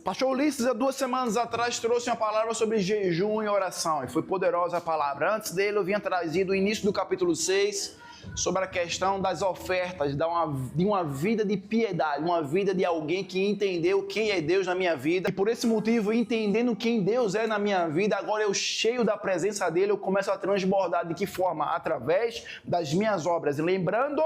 Pastor Ulisses, há 2 semanas atrás, trouxe uma palavra sobre jejum e oração, e foi poderosa a palavra. Antes dele, eu vinha trazido o início do capítulo 6, sobre a questão das ofertas, de uma vida de piedade, uma vida de alguém que entendeu quem é Deus na minha vida. E por esse motivo, entendendo quem Deus é na minha vida, agora eu cheio da presença dele, eu começo a transbordar. De que forma? Através das minhas obras. Lembrando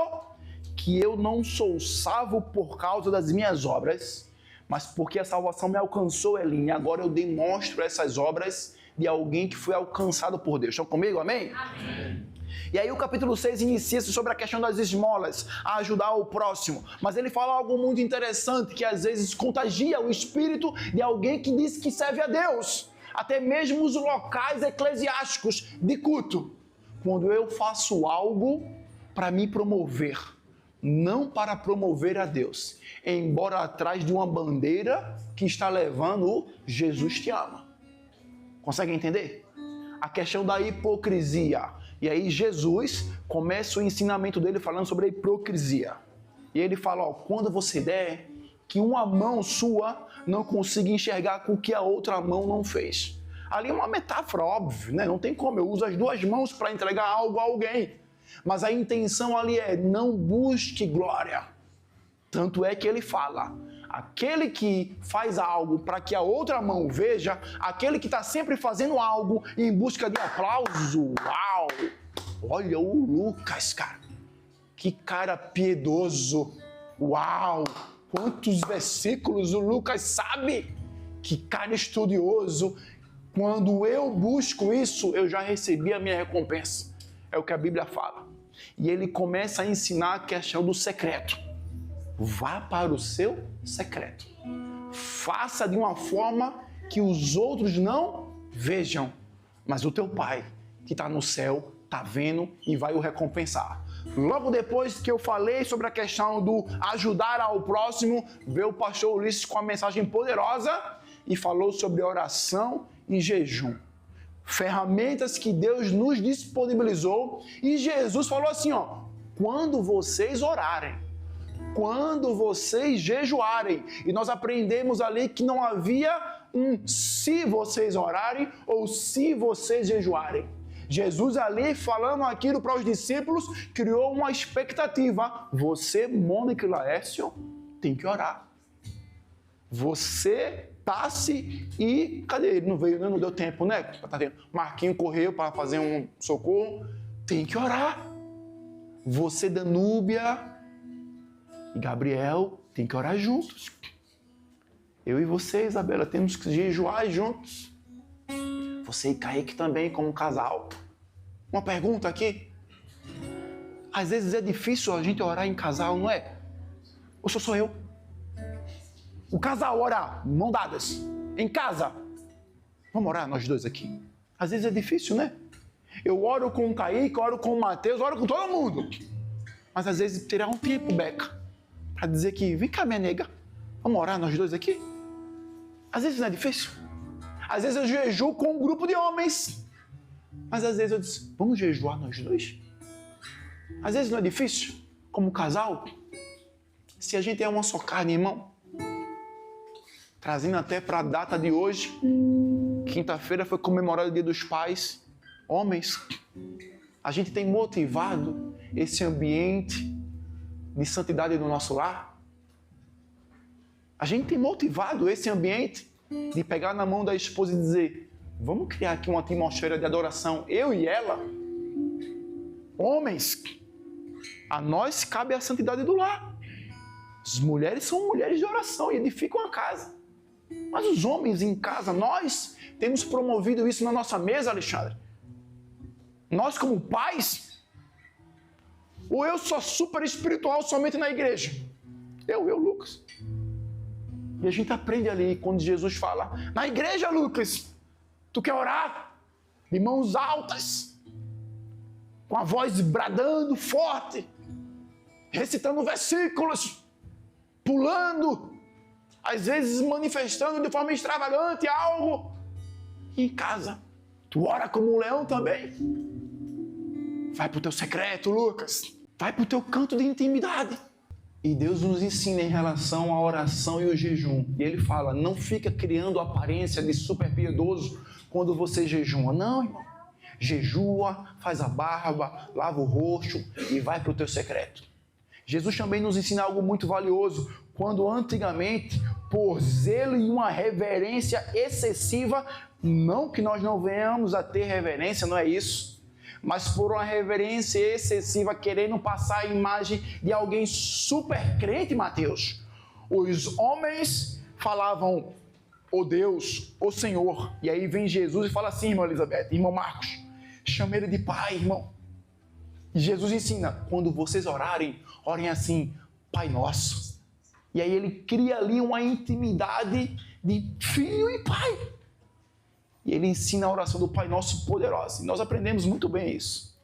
que eu não sou salvo por causa das minhas obras, mas porque a salvação me alcançou, Eline. Agora eu demonstro essas obras de alguém que foi alcançado por Deus. Estão comigo? Amém? Amém. E aí o capítulo 6 inicia-se sobre a questão das esmolas, a ajudar o próximo. Mas ele fala algo muito interessante, que às vezes contagia o espírito de alguém que diz que serve a Deus. Até mesmo os locais eclesiásticos de culto. Quando eu faço algo para me promover, não para promover a Deus, embora atrás de uma bandeira que está levando o Jesus te ama. Consegue entender? A questão da hipocrisia. E aí Jesus começa o ensinamento dele falando sobre a hipocrisia. E ele fala, quando você der, que uma mão sua não consiga enxergar com o que a outra mão não fez. Ali é uma metáfora, óbvio, né? Não tem como, eu uso as 2 mãos para entregar algo a alguém. Mas a intenção ali é, não busque glória. Tanto é que ele fala, aquele que faz algo para que a outra mão veja, aquele que está sempre fazendo algo em busca de aplauso. Uau! Olha o Lucas, cara. Que cara piedoso. Uau! Quantos versículos o Lucas sabe. Que cara estudioso. Quando eu busco isso, eu já recebi a minha recompensa. É o que a Bíblia fala. E ele começa a ensinar a questão do secreto. Vá para o seu secreto. Faça de uma forma que os outros não vejam. Mas o teu Pai, que está no céu, está vendo e vai o recompensar. Logo depois que eu falei sobre a questão do ajudar ao próximo, veio o pastor Ulisses com uma mensagem poderosa e falou sobre oração e jejum. Ferramentas que Deus nos disponibilizou. E Jesus falou assim, quando vocês orarem, quando vocês jejuarem. E nós aprendemos ali que não havia se vocês orarem ou se vocês jejuarem. Jesus ali falando aquilo para os discípulos, criou uma expectativa. Você, Mônica e Laércio, tem que orar. Você, Tassi e... Cadê ele? Não veio, né? Não deu tempo, né? Marquinho correu para fazer um socorro. Tem que orar. Você, Danúbia e Gabriel, tem que orar juntos. Eu e você, Isabela, temos que jejuar juntos. Você e Kaique também, como casal. Uma pergunta aqui. Às vezes é difícil a gente orar em casal, não é? Ou sou eu? O casal orar, mão dadas, em casa. Vamos orar nós 2 aqui. Às vezes é difícil, né? Eu oro com o Kaique, oro com o Mateus, oro com todo mundo. Mas às vezes terá um tempo, Beca, para dizer que, vem cá, minha nega, vamos orar nós 2 aqui? Às vezes não é difícil. Às vezes eu jejuo com um grupo de homens. Mas às vezes eu disse, vamos jejuar nós 2? Às vezes não é difícil, como casal. Se a gente é uma só carne, irmão. Trazendo até para a data de hoje, quinta-feira foi comemorado o Dia dos Pais. Homens, a gente tem motivado esse ambiente de santidade no nosso lar. A gente tem motivado esse ambiente de pegar na mão da esposa e dizer, vamos criar aqui uma atmosfera de adoração, eu e ela. Homens, a nós cabe a santidade do lar. As mulheres são mulheres de oração e edificam a casa. Mas os homens em casa, nós temos promovido isso na nossa mesa, Alexandre. Nós como pais, ou eu sou super espiritual somente na igreja. Eu, Lucas. E a gente aprende ali, quando Jesus fala, na igreja, Lucas, tu quer orar? De mãos altas, com a voz bradando forte, recitando versículos, pulando, às vezes manifestando de forma extravagante algo. E em casa, tu ora como um leão também. Vai pro teu secreto, Lucas. Vai pro teu canto de intimidade. E Deus nos ensina em relação à oração e o jejum. E Ele fala, não fica criando aparência de super piedoso quando você jejuma. Não, irmão. Jejua, faz a barba, lava o rosto e vai para o teu secreto. Jesus também nos ensina algo muito valioso. Quando antigamente, por zelo e uma reverência excessiva, não que nós não venhamos a ter reverência, não é isso. Mas por uma reverência excessiva, querendo passar a imagem de alguém super crente, Mateus. Os homens falavam, ó Deus, ó Senhor. E aí vem Jesus e fala assim, irmã Elizabeth, irmão Marcos, chama ele de pai, irmão. E Jesus ensina, quando vocês orarem, orem assim, Pai Nosso. E aí ele cria ali uma intimidade de filho e pai. E ele ensina a oração do Pai Nosso poderosa. E nós aprendemos muito bem isso.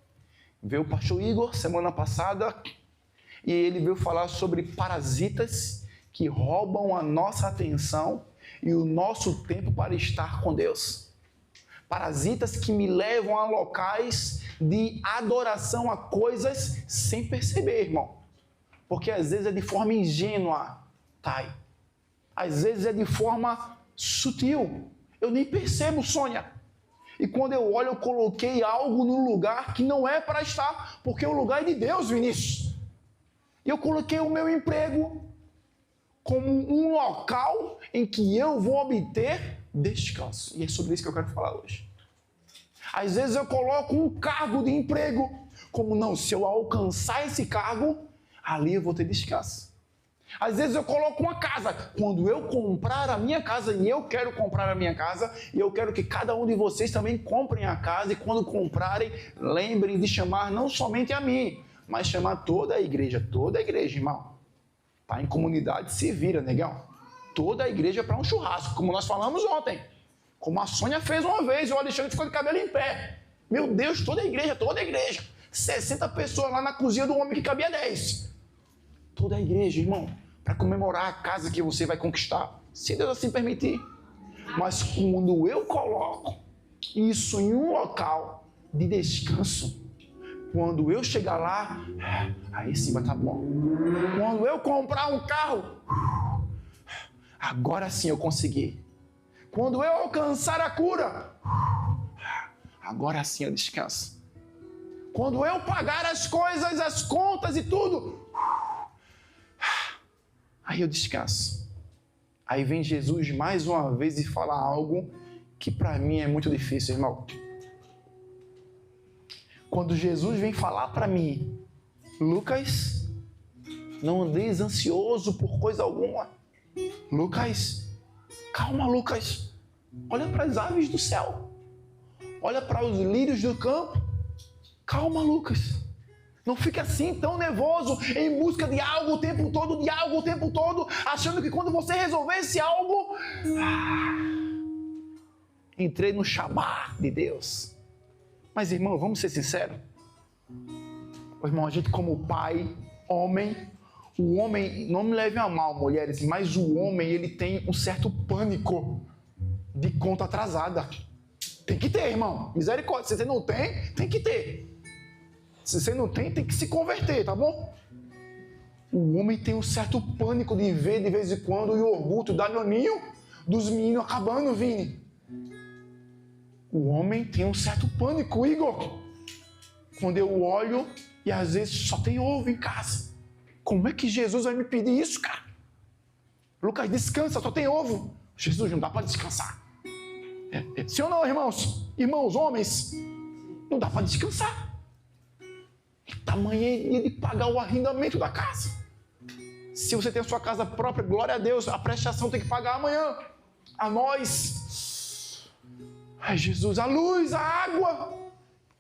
Veio o pastor Igor semana passada e ele veio falar sobre parasitas que roubam a nossa atenção e o nosso tempo para estar com Deus. Parasitas que me levam a locais de adoração a coisas sem perceber, irmão. Porque às vezes é de forma ingênua, Thay. Às vezes é de forma sutil. Eu nem percebo, Sônia. E quando eu olho, eu coloquei algo no lugar que não é para estar, porque o lugar é de Deus, Vinícius. E eu coloquei o meu emprego como um local em que eu vou obter descanso. E é sobre isso que eu quero falar hoje. Às vezes eu coloco um cargo de emprego, como não, se eu alcançar esse cargo, ali eu vou ter descanso. Às vezes eu coloco uma casa, quando eu comprar a minha casa, e eu quero comprar a minha casa, e eu quero que cada um de vocês também comprem a casa, e quando comprarem, lembrem de chamar não somente a mim, mas chamar toda a igreja, irmão. Tá em comunidade, se vira, negão. Toda a igreja para um churrasco, como nós falamos ontem. Como a Sônia fez uma vez, e o Alexandre ficou de cabelo em pé. Meu Deus, toda a igreja. 60 pessoas lá na cozinha do homem que cabia 10. Toda a igreja, irmão, para comemorar a casa que você vai conquistar, se Deus assim permitir. Mas quando eu coloco isso em um local de descanso, quando eu chegar lá, aí sim vai estar bom. Quando eu comprar um carro, agora sim eu consegui. Quando eu alcançar a cura, agora sim eu descanso. Quando eu pagar as coisas, as contas e tudo, aí eu descanso. Aí vem Jesus mais uma vez e fala algo que para mim é muito difícil, irmão. Quando Jesus vem falar para mim, Lucas, não andeis ansioso por coisa alguma. Lucas, calma, Lucas. Olha para as aves do céu. Olha para os lírios do campo. Calma, Lucas. Não fique assim tão nervoso em busca de algo o tempo todo, achando que quando você resolver esse algo, entrei no Shabá de Deus. Mas, irmão, vamos ser sinceros. Irmão, a gente como pai, homem, o homem, não me leve a mal, mulheres, mas o homem, ele tem um certo pânico de conta atrasada. Tem que ter, irmão. Misericórdia. Se você não tem, tem que ter. Se você não tem, tem que se converter, tá bom? O homem tem um certo pânico de ver de vez em quando o iogurte da Naninho dos meninos acabando, Vini. O homem tem um certo pânico, Igor. Quando eu olho e às vezes só tem ovo em casa. Como é que Jesus vai me pedir isso, cara? Lucas, descansa, só tem ovo. Jesus, não dá para descansar. Sim ou não, irmãos? Irmãos, homens, não dá para descansar. Tamanho de pagar o arrendamento da casa. Se você tem a sua casa própria, glória a Deus, a prestação tem que pagar amanhã. A nós. Ai, Jesus, a luz, a água.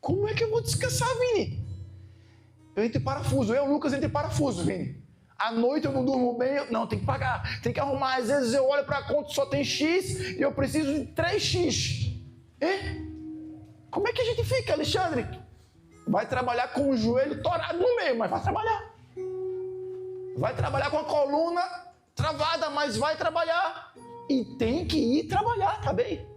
Como é que eu vou descansar, Vini? Eu entro em parafuso, Lucas, entro em parafuso, Vini. À noite eu não durmo bem, não, tem que pagar, tem que arrumar. Às vezes eu olho para a conta, só tem X e eu preciso de 3X. Como é que a gente fica, Alexandre? Vai trabalhar com o joelho torado no meio, mas vai trabalhar. Vai trabalhar com a coluna travada, mas vai trabalhar. E tem que ir trabalhar, tá bem?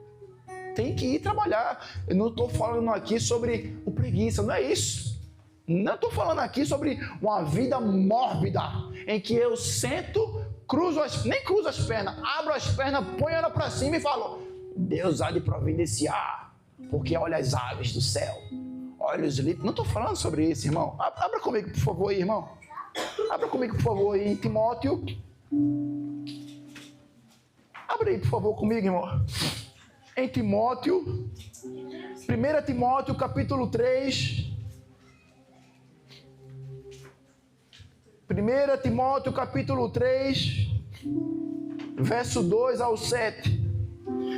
Tem que ir trabalhar. Eu não estou falando aqui sobre o preguiça, não é isso. Não estou falando aqui sobre uma vida mórbida, em que eu sento, nem cruzo as pernas, abro as pernas, ponho ela para cima e falo, Deus há de providenciar, porque olha as aves do céu, olha os lírios. Não estou falando sobre isso, irmão. Abra comigo, por favor, aí, irmão. Abra comigo, por favor, aí, em Timóteo. Abra aí, por favor, comigo, irmão. Em Timóteo, 1 Timóteo, capítulo 3. 1 Timóteo, capítulo 3, verso 2 ao 7.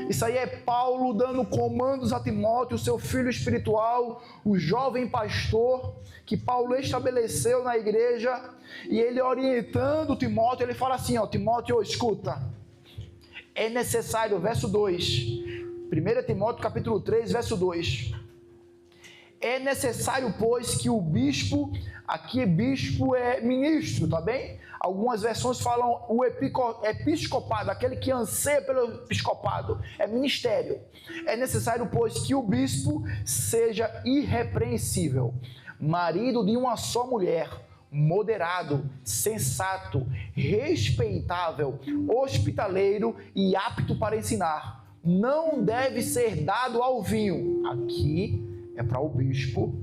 Isso aí é Paulo dando comandos a Timóteo, seu filho espiritual, o jovem pastor que Paulo estabeleceu na igreja, e ele orientando Timóteo, ele fala assim, ó, Timóteo, escuta, é necessário, verso 2, 1 Timóteo capítulo 3, verso 2, é necessário, pois, que o bispo, aqui bispo é ministro, tá bem? Algumas versões falam o episcopado, aquele que anseia pelo episcopado, é ministério. É necessário, pois, que o bispo seja irrepreensível, marido de uma só mulher, moderado, sensato, respeitável, hospitaleiro e apto para ensinar. Não deve ser dado ao vinho. Aqui é para o bispo,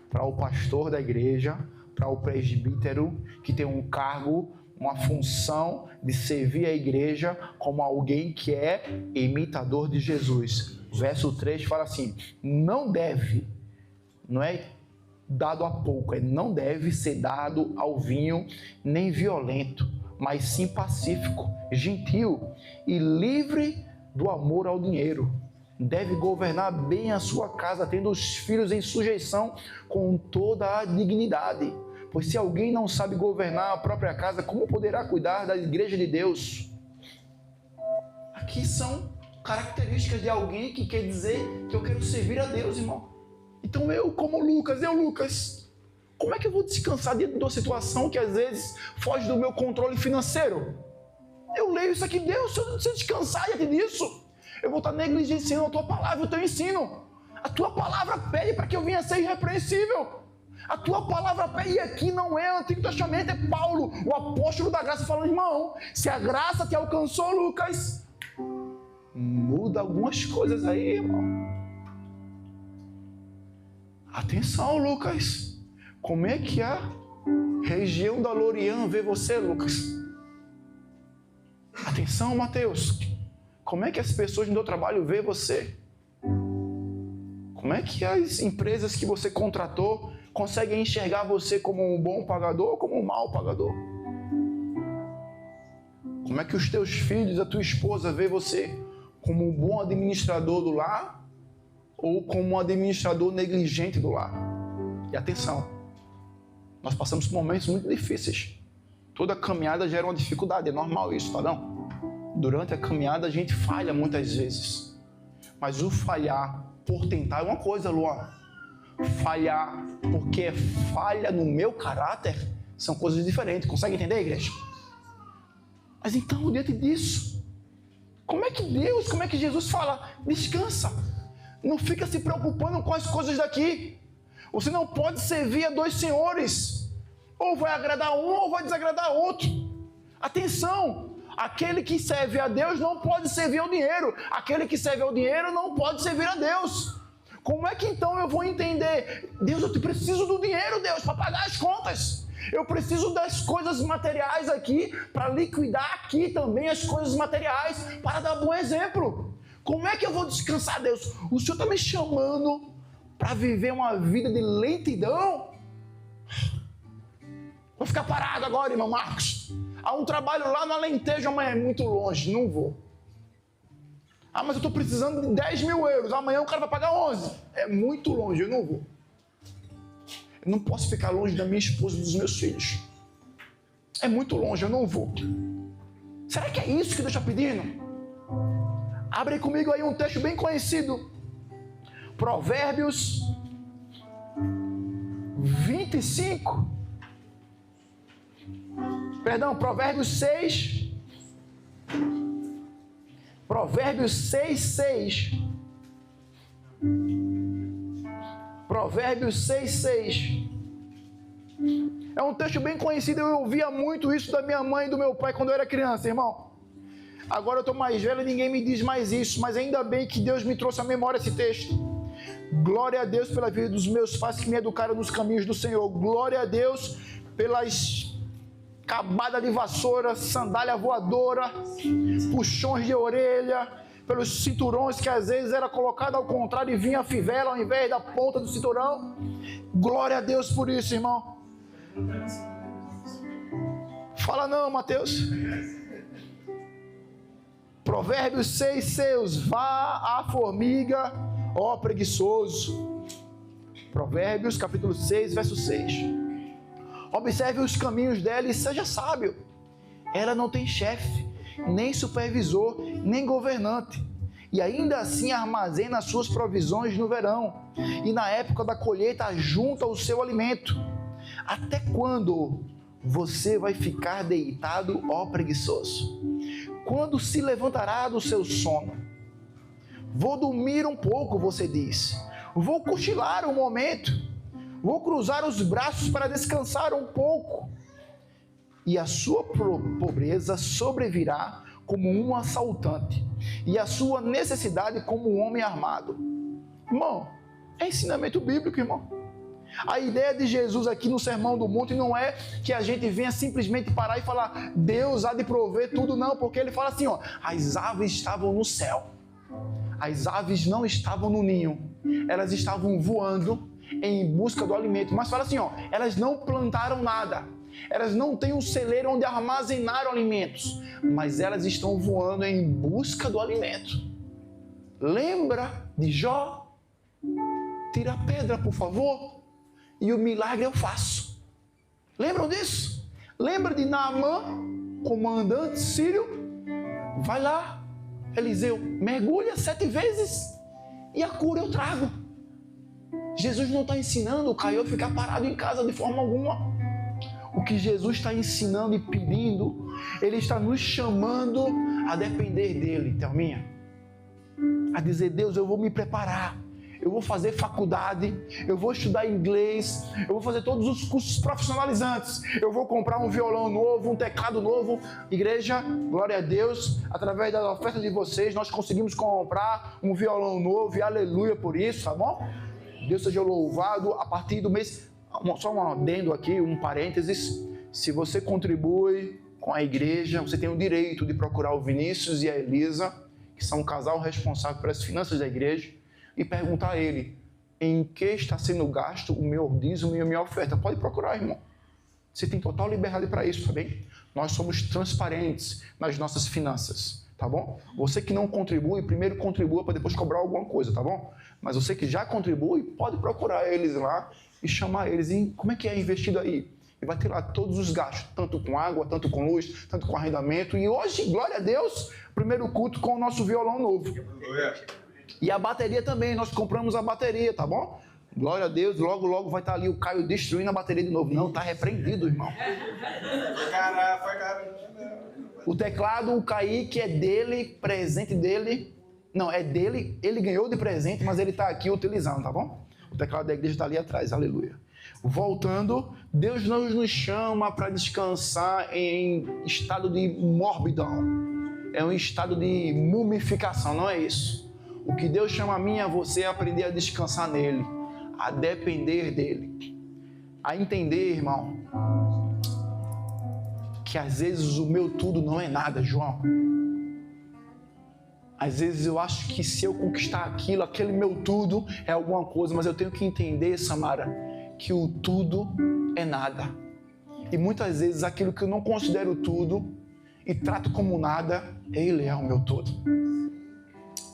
para o pastor da igreja, para o presbítero, que tem um cargo, uma função de servir a igreja como alguém que é imitador de Jesus. Verso 3 fala assim, não deve, não é dado a pouco, não deve ser dado ao vinho, nem violento, mas sim pacífico, gentil e livre do amor ao dinheiro. Deve governar bem a sua casa, tendo os filhos em sujeição com toda a dignidade. Pois se alguém não sabe governar a própria casa, como poderá cuidar da igreja de Deus? Aqui são características de alguém que quer dizer que eu quero servir a Deus, irmão. Então eu, como Lucas, como é que eu vou descansar diante de uma situação que às vezes foge do meu controle financeiro? Eu leio isso aqui, Deus, se eu descansar diante disso, eu vou estar negligenciando a tua palavra, o teu ensino. A tua palavra pede para que eu venha a ser irrepreensível. A tua palavra pede, e aqui não é o Antigo Testamento, é Paulo, o apóstolo da graça, falando, irmão, se a graça te alcançou, Lucas, muda algumas coisas aí, irmão. Atenção, Lucas. Como é que a região da Lorian vê você, Lucas? Atenção, Mateus. Como é que as pessoas no teu trabalho vê você? Como é que as empresas que você contratou conseguem enxergar você como um bom pagador ou como um mau pagador? Como é que os teus filhos, a tua esposa vê você como um bom administrador do lar ou como um administrador negligente do lar? E atenção, nós passamos por momentos muito difíceis. Toda caminhada gera uma dificuldade, é normal isso, tá não? Durante a caminhada a gente falha muitas vezes. Mas o falhar por tentar é uma coisa, Luan. Falhar porque é falha no meu caráter são coisas diferentes. Consegue entender, igreja? Mas então, diante disso, como é que Jesus fala? Descansa. Não fica se preocupando com as coisas daqui. Você não pode servir a dois senhores. Ou vai agradar um ou vai desagradar outro. Atenção! Aquele que serve a Deus não pode servir ao dinheiro. Aquele que serve ao dinheiro não pode servir a Deus. Como é que então eu vou entender? Deus, eu preciso do dinheiro, Deus, para pagar as contas. Eu preciso das coisas materiais aqui para liquidar aqui também as coisas materiais para dar bom exemplo. Como é que eu vou descansar, Deus? O Senhor está me chamando para viver uma vida de lentidão? Vou ficar parado agora, irmão Marcos. Há um trabalho lá no Alentejo, amanhã é muito longe, não vou. Ah, mas eu estou precisando de 10 mil euros, amanhã o cara vai pagar 11. É muito longe, eu não vou. Eu não posso ficar longe da minha esposa e dos meus filhos. É muito longe, eu não vou. Será que é isso que Deus está pedindo? Abre comigo aí um texto bem conhecido. Provérbios 25. Perdão, Provérbios 6. Provérbios 6, 6. Provérbios 6, 6. É um texto bem conhecido, eu ouvia muito isso da minha mãe e do meu pai quando eu era criança, irmão. Agora eu estou mais velho e ninguém me diz mais isso, mas ainda bem que Deus me trouxe à memória esse texto. Glória a Deus pela vida dos meus pais que me educaram nos caminhos do Senhor. Glória a Deus pelas cabadas de vassoura, sandália voadora, puxões de orelha, pelos cinturões que às vezes era colocado ao contrário e vinha a fivela ao invés da ponta do cinturão. Glória a Deus por isso, irmão. Fala não, Mateus. Provérbios 6:6. Vá a formiga, ó preguiçoso. Provérbios capítulo 6, verso 6. Observe os caminhos dela e seja sábio. Ela não tem chefe, nem supervisor, nem governante. E ainda assim armazena suas provisões no verão. E na época da colheita junta o seu alimento. Até quando você vai ficar deitado, ó preguiçoso? Quando se levantará do seu sono? Vou dormir um pouco, você diz. Vou cochilar um momento. Vou cruzar os braços para descansar um pouco. E a sua pobreza sobrevirá como um assaltante, e a sua necessidade como um homem armado. Irmão, é ensinamento bíblico, irmão. A ideia de Jesus aqui no Sermão do Monte não é que a gente venha simplesmente parar e falar, Deus há de prover tudo, não, porque ele fala assim, ó, as aves estavam no céu, as aves não estavam no ninho, elas estavam voando em busca do alimento, mas fala assim, ó, elas não plantaram nada, elas não têm um celeiro onde armazenar alimentos, mas elas estão voando em busca do alimento. Lembra de Jó? Tira a pedra, por favor, e o milagre eu faço. Lembram disso? Lembra de Naamã, comandante sírio? Vai lá, Eliseu, mergulha 7 vezes e a cura eu trago. Jesus não está ensinando o Caio a ficar parado em casa de forma alguma. O que Jesus está ensinando e pedindo, Ele está nos chamando a depender dEle, Thelminha. A dizer, Deus, eu vou me preparar, eu vou fazer faculdade, eu vou estudar inglês, eu vou fazer todos os cursos profissionalizantes, eu vou comprar um violão novo, um teclado novo. Igreja, glória a Deus, através da oferta de vocês, nós conseguimos comprar um violão novo e aleluia por isso, tá bom? Deus seja louvado. A partir do mês, só um adendo aqui, um parênteses, se você contribui com a igreja, você tem o direito de procurar o Vinícius e a Elisa, que são um casal responsável pelas finanças da igreja, e perguntar a ele, em que está sendo gasto o meu dízimo e a minha oferta. Pode procurar, irmão. Você tem total liberdade para isso, tá bem? Nós somos transparentes nas nossas finanças, tá bom? Você que não contribui, primeiro contribua para depois cobrar alguma coisa, tá bom? Mas você que já contribui, pode procurar eles lá e chamar eles. E como é que é investido aí? E vai ter lá todos os gastos, tanto com água, tanto com luz, tanto com arrendamento. E hoje, glória a Deus, primeiro culto com o nosso violão novo. E a bateria também, nós compramos a bateria, tá bom? Glória a Deus, logo, logo vai estar ali o Caio destruindo a bateria de novo. Não, tá repreendido, irmão. O teclado, o Kaique é dele, presente dele. Não, é dele, ele ganhou de presente, mas ele está aqui utilizando, tá bom? O teclado da igreja está ali atrás, aleluia. Voltando, Deus não nos chama para descansar em estado de morbidão. É um estado de mumificação, não é isso. O que Deus chama a mim e a você é aprender a descansar nele, a depender dele, a entender, irmão, que às vezes o meu tudo não é nada, João. Às vezes eu acho que se eu conquistar aquilo, aquele meu tudo é alguma coisa, mas eu tenho que entender, Samara, que o tudo é nada. E muitas vezes aquilo que eu não considero tudo e trato como nada, ele é o meu tudo.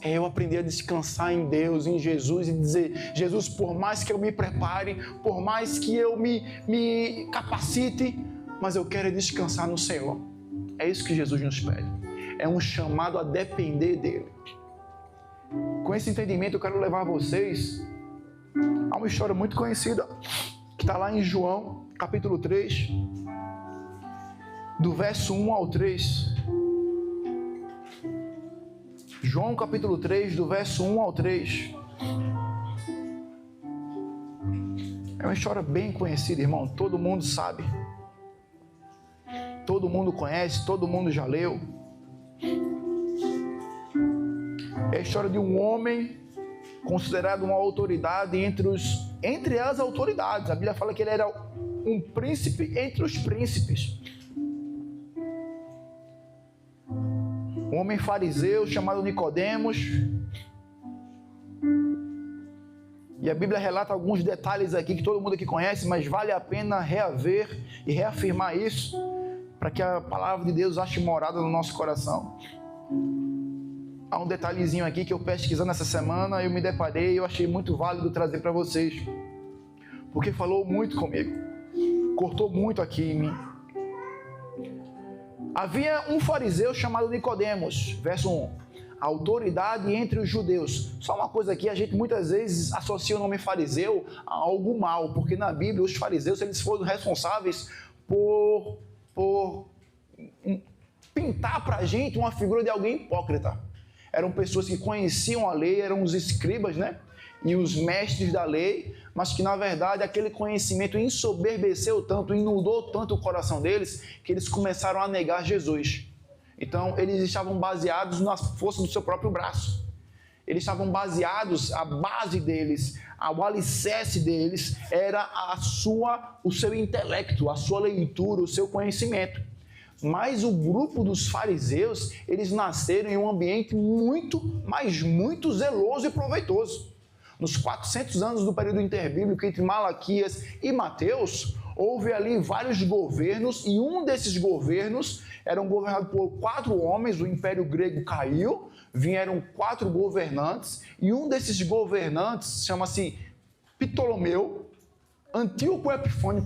É eu aprender a descansar em Deus, em Jesus, e dizer, Jesus, por mais que eu me prepare, por mais que eu me capacite, mas eu quero descansar no Senhor. É isso que Jesus nos pede. É um chamado a depender dele. Com esse entendimento, eu quero levar vocês a uma história muito conhecida, que está lá em João, capítulo 3, do verso 1 ao 3. João capítulo 3, do verso 1 ao 3. É uma história bem conhecida, irmão. Todo mundo sabe. Todo mundo conhece, todo mundo já leu. É a história de um homem considerado uma autoridade entre as autoridades. A Bíblia fala que ele era um príncipe entre os príncipes. Um homem fariseu chamado Nicodemos. E a Bíblia relata alguns detalhes aqui que todo mundo aqui conhece, mas vale a pena reaver e reafirmar isso para que a palavra de Deus ache morada no nosso coração. Há um detalhezinho aqui que eu pesquisando essa semana, eu me deparei e eu achei muito válido trazer para vocês, porque falou muito comigo, cortou muito aqui em mim. Havia um fariseu chamado Nicodemos, verso 1. Autoridade entre os judeus. Só uma coisa aqui, a gente muitas vezes associa o nome fariseu a algo mal, porque na Bíblia os fariseus eles foram responsáveis por pintar para a gente uma figura de alguém hipócrita. Eram pessoas que conheciam a lei, eram os escribas, né? E os mestres da lei, mas que na verdade aquele conhecimento ensoberbeceu tanto, inundou tanto o coração deles, que eles começaram a negar Jesus. Então, eles estavam baseados na força do seu próprio braço. Eles estavam baseados, a base deles, o alicerce deles era o seu intelecto, a sua leitura, o seu conhecimento. Mas o grupo dos fariseus, eles nasceram em um ambiente muito, mas muito zeloso e proveitoso. Nos 400 anos do período interbíblico entre Malaquias e Mateus, houve ali vários governos e um desses governos era governado por 4 homens, o Império Grego caiu, vieram 4 governantes e um desses governantes chama-se Antíoco Epifânio,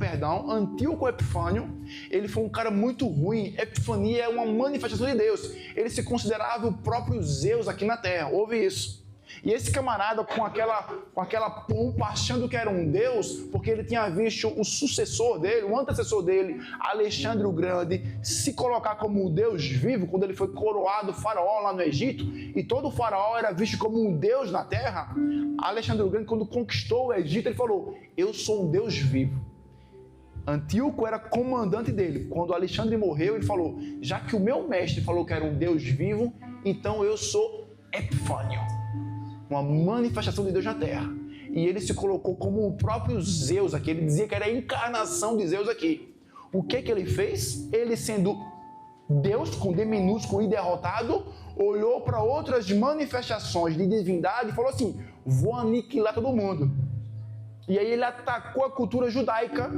ele foi um cara muito ruim. Epifania é uma manifestação de Deus, ele se considerava o próprio Zeus aqui na Terra, ouve isso. E esse camarada com aquela pompa, achando que era um deus, porque ele tinha visto o sucessor dele, o antecessor dele, Alexandre o Grande, se colocar como um deus vivo, quando ele foi coroado faraó lá no Egito, e todo faraó era visto como um deus na terra. Alexandre o Grande, quando conquistou o Egito, ele falou: eu sou um deus vivo. Antíoco era comandante dele. Quando Alexandre morreu, ele falou: já que o meu mestre falou que era um deus vivo, então eu sou Epifânio, uma manifestação de Deus na terra. E ele se colocou como o próprio Zeus aqui, ele dizia que era a encarnação de Zeus aqui. O que ele fez? Ele, sendo Deus com D minúsculo e derrotado, olhou para outras manifestações de divindade e falou assim: vou aniquilar todo mundo. E aí ele atacou a cultura judaica,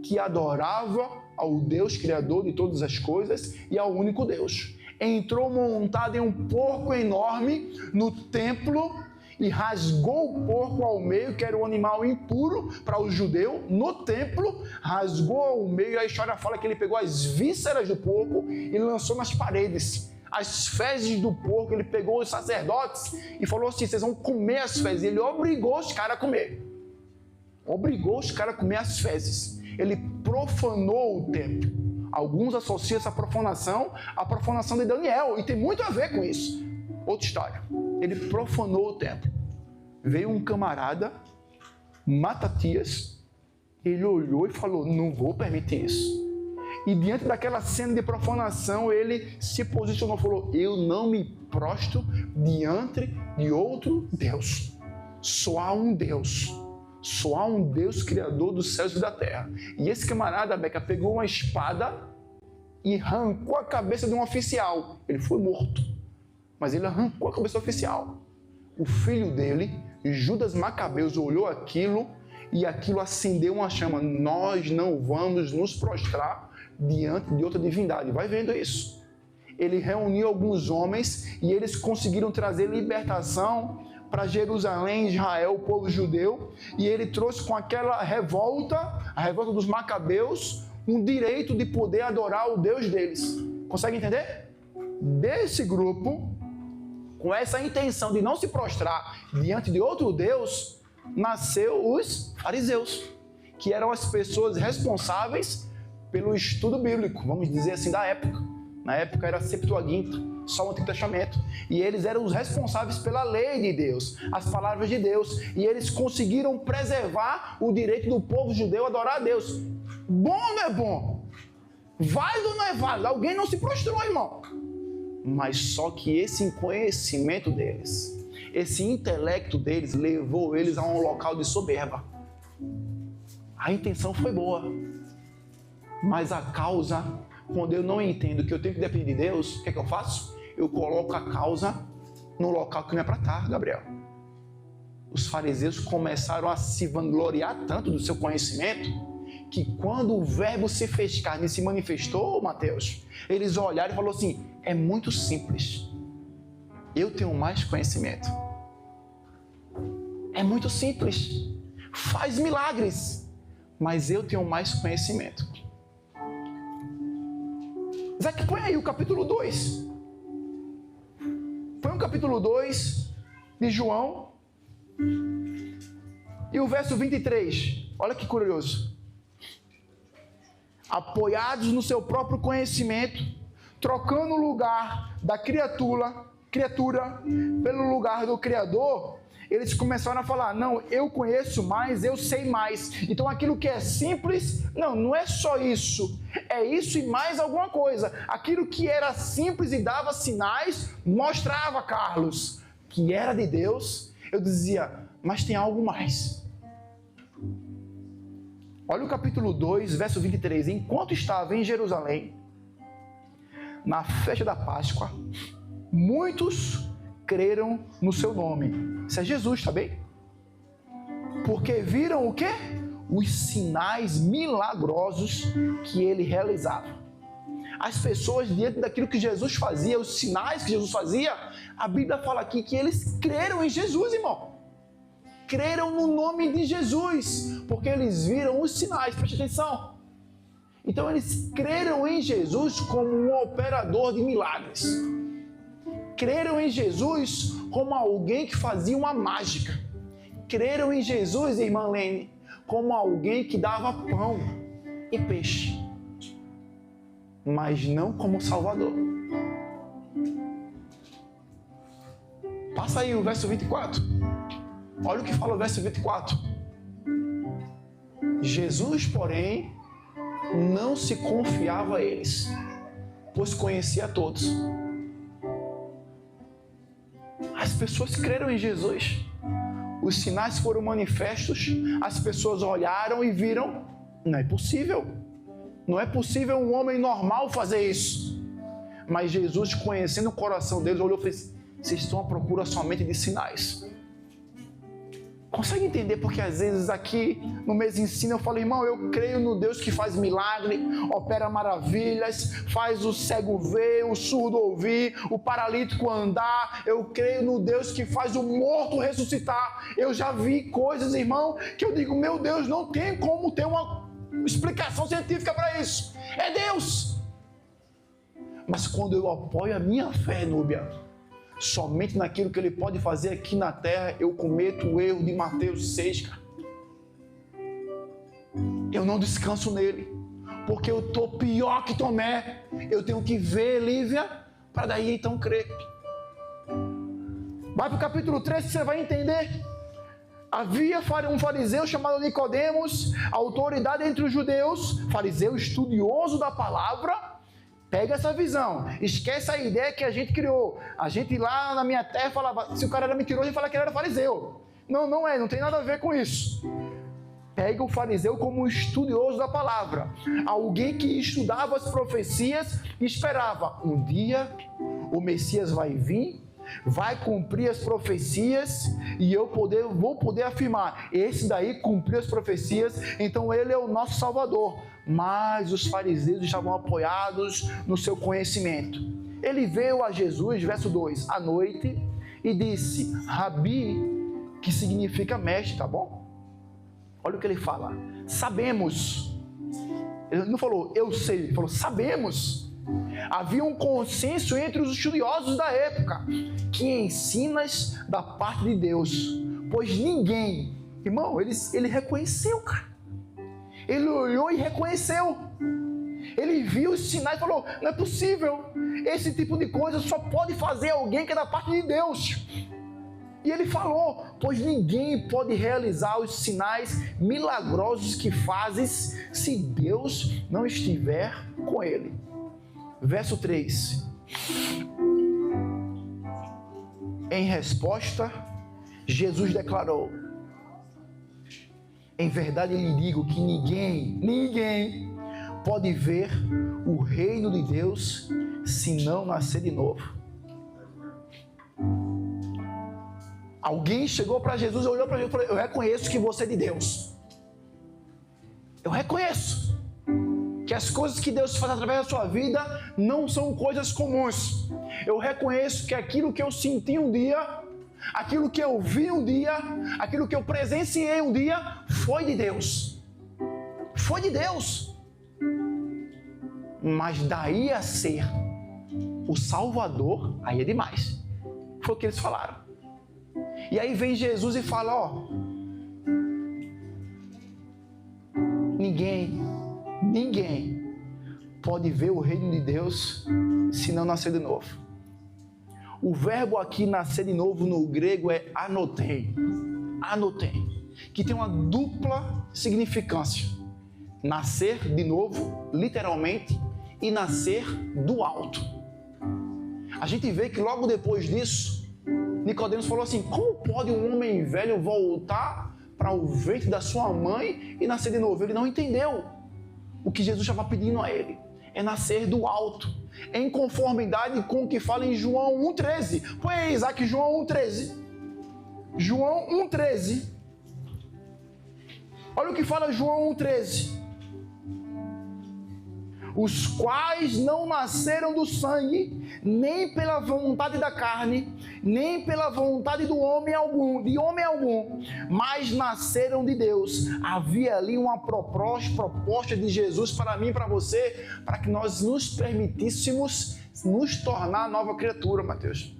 que adorava ao Deus criador de todas as coisas e ao único Deus. Entrou montado em um porco enorme no templo e rasgou o porco ao meio, que era um animal impuro para o judeu, no templo, rasgou ao meio. A história fala que ele pegou as vísceras do porco e lançou nas paredes. As fezes do porco, ele pegou os sacerdotes e falou assim: vocês vão comer as fezes. Ele obrigou os caras a comer. Obrigou os caras a comer as fezes. Ele profanou o templo. Alguns associam essa profanação à profanação de Daniel, e tem muito a ver com isso. Outra história. Ele profanou o templo. Veio um camarada, Matatias, ele olhou e falou: não vou permitir isso. E diante daquela cena de profanação, ele se posicionou e falou: eu não me prostro diante de outro Deus. Só há um Deus. Só há um Deus criador dos céus e da terra. E esse camarada, Beca, pegou uma espada e arrancou a cabeça de um oficial. Ele foi morto, mas ele arrancou a cabeça do oficial. O filho dele, Judas Macabeus, olhou aquilo e aquilo acendeu uma chama. Nós não vamos nos prostrar diante de outra divindade. Vai vendo isso. Ele reuniu alguns homens e eles conseguiram trazer libertação para Jerusalém, Israel, o povo judeu, e ele trouxe com aquela revolta, a revolta dos Macabeus, um direito de poder adorar o Deus deles. Consegue entender? Desse grupo, com essa intenção de não se prostrar diante de outro Deus, nasceu os fariseus, que eram as pessoas responsáveis pelo estudo bíblico, vamos dizer assim, da época. Na época era a Septuaginta. só o Antigo Testamento. E eles eram os responsáveis pela lei de Deus, as palavras de Deus. E eles conseguiram preservar o direito do povo judeu a adorar a Deus. Bom ou não é bom? Válido ou não é válido? Alguém não se prostrou, irmão. Mas só que esse conhecimento deles, esse intelecto deles, levou eles a um local de soberba. A intenção foi boa, mas a causa, quando eu não entendo que eu tenho que depender de Deus, o que é que eu faço? Eu coloco a causa no local que não é para estar, Gabriel. Os fariseus começaram a se vangloriar tanto do seu conhecimento, que quando o verbo se fez carne e se manifestou, Mateus, eles olharam e falaram assim, é muito simples, eu tenho mais conhecimento. É muito simples, faz milagres, mas eu tenho mais conhecimento. Zaque, põe aí o capítulo 2. Põe o capítulo 2 de João e o verso 23. Olha que curioso. Apoiados no seu próprio conhecimento, trocando o lugar da criatura pelo lugar do Criador, eles começaram a falar, não, eu conheço mais, eu sei mais. Então aquilo que é simples, não é só isso, é isso e mais alguma coisa. Aquilo que era simples e dava sinais, mostrava, Carlos, que era de Deus. Eu dizia, mas tem algo mais. Olha o capítulo 2, verso 23. Enquanto estava em Jerusalém, na festa da Páscoa, muitos creram no seu nome. Isso é Jesus, tá bem? Porque viram o quê? Os sinais milagrosos que ele realizava. As pessoas, diante daquilo que Jesus fazia, os sinais que Jesus fazia, a Bíblia fala aqui que eles creram em Jesus, irmão. Creram no nome de Jesus, porque eles viram os sinais, preste atenção. Então eles creram em Jesus como um operador de milagres. Creram em Jesus como alguém que fazia uma mágica. Creram em Jesus, irmã Lene, como alguém que dava pão e peixe, mas não como Salvador. Passa aí o verso 24. Olha o que fala o verso 24. Jesus, porém, não se confiava a eles, pois conhecia todos. As pessoas creram em Jesus. Os sinais foram manifestos. As pessoas olharam e viram. Não é possível. Não é possível um homem normal fazer isso. Mas Jesus, conhecendo o coração deles, olhou e fez: vocês estão à procura somente de sinais. Consegue entender porque às vezes aqui no mês ensino eu falo, irmão, eu creio no Deus que faz milagre, opera maravilhas, faz o cego ver, o surdo ouvir, o paralítico andar. Eu creio no Deus que faz o morto ressuscitar. Eu já vi coisas, irmão, que eu digo, meu Deus, não tem como ter uma explicação científica para isso. É Deus. Mas quando eu apoio a minha fé, Núbia, somente naquilo que Ele pode fazer aqui na terra, eu cometo o erro de Mateus 6, cara. Eu não descanso nele, porque eu estou pior que Tomé. Eu tenho que ver, Lívia, para daí então crer. Vai para o capítulo 3 que você vai entender. Havia um fariseu chamado Nicodemos, autoridade entre os judeus, fariseu estudioso da palavra. Pega essa visão, esquece a ideia que a gente criou. A gente lá na minha terra falava, se o cara era mentiroso, a gente fala que ele era fariseu. Não é, não tem nada a ver com isso. Pega o fariseu como um estudioso da palavra. Alguém que estudava as profecias e esperava. Um dia o Messias vai vir, vai cumprir as profecias e eu vou poder afirmar, esse daí cumpriu as profecias, então ele é o nosso Salvador. Mas os fariseus estavam apoiados no seu conhecimento. Ele veio a Jesus, verso 2, à noite, e disse, Rabi, que significa mestre, tá bom? Olha o que ele fala, sabemos. Ele não falou, eu sei, ele falou, sabemos. Havia um consenso entre os estudiosos da época, que ensinas da parte de Deus, pois ninguém, irmão, ele reconheceu, cara. Ele olhou e reconheceu. Ele viu os sinais e falou, não é possível. Esse tipo de coisa só pode fazer alguém que é da parte de Deus. E ele falou, pois ninguém pode realizar os sinais milagrosos que fazes se Deus não estiver com ele. Verso 3. Em resposta, Jesus declarou, em verdade lhe digo que ninguém pode ver o reino de Deus se não nascer de novo. Alguém chegou para Jesus, olhou para Jesus e falou, eu reconheço que você é de Deus. Eu reconheço que as coisas que Deus faz através da sua vida não são coisas comuns. Eu reconheço que aquilo que eu senti um dia, aquilo que eu vi um dia, aquilo que eu presenciei um dia, foi de Deus. Foi de Deus. Mas daí a ser o Salvador, aí é demais. Foi o que eles falaram. E aí vem Jesus e fala, ó, ninguém pode ver o reino de Deus se não nascer de novo. O verbo aqui nascer de novo no grego é anotei, que tem uma dupla significância. Nascer de novo, literalmente, e nascer do alto. A gente vê que logo depois disso, Nicodemos falou assim, como pode um homem velho voltar para o ventre da sua mãe e nascer de novo? Ele não entendeu o que Jesus estava pedindo a ele. É nascer do alto, em conformidade com o que fala em João 1,13. Põe aí, Isaac, João 1,13. João 1,13. Olha o que fala João 1,13. Os quais não nasceram do sangue, nem pela vontade da carne, nem pela vontade de homem algum, mas nasceram de Deus. Havia ali uma proposta de Jesus para mim e para você, para que nós nos permitíssemos nos tornar nova criatura, Mateus.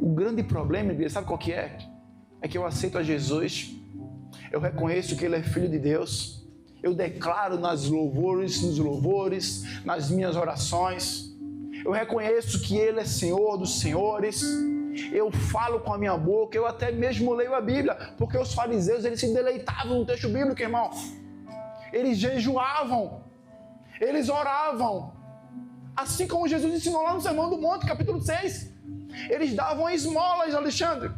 O grande problema, igreja, sabe qual que é? É que eu aceito a Jesus, eu reconheço que Ele é Filho de Deus, eu declaro nos louvores, nas minhas orações. Eu reconheço que Ele é Senhor dos senhores. Eu falo com a minha boca, eu até mesmo leio a Bíblia, porque os fariseus, eles se deleitavam no texto bíblico, irmão. Eles jejuavam, eles oravam. Assim como Jesus ensinou lá no Sermão do Monte, capítulo 6. Eles davam esmolas, Alexandre.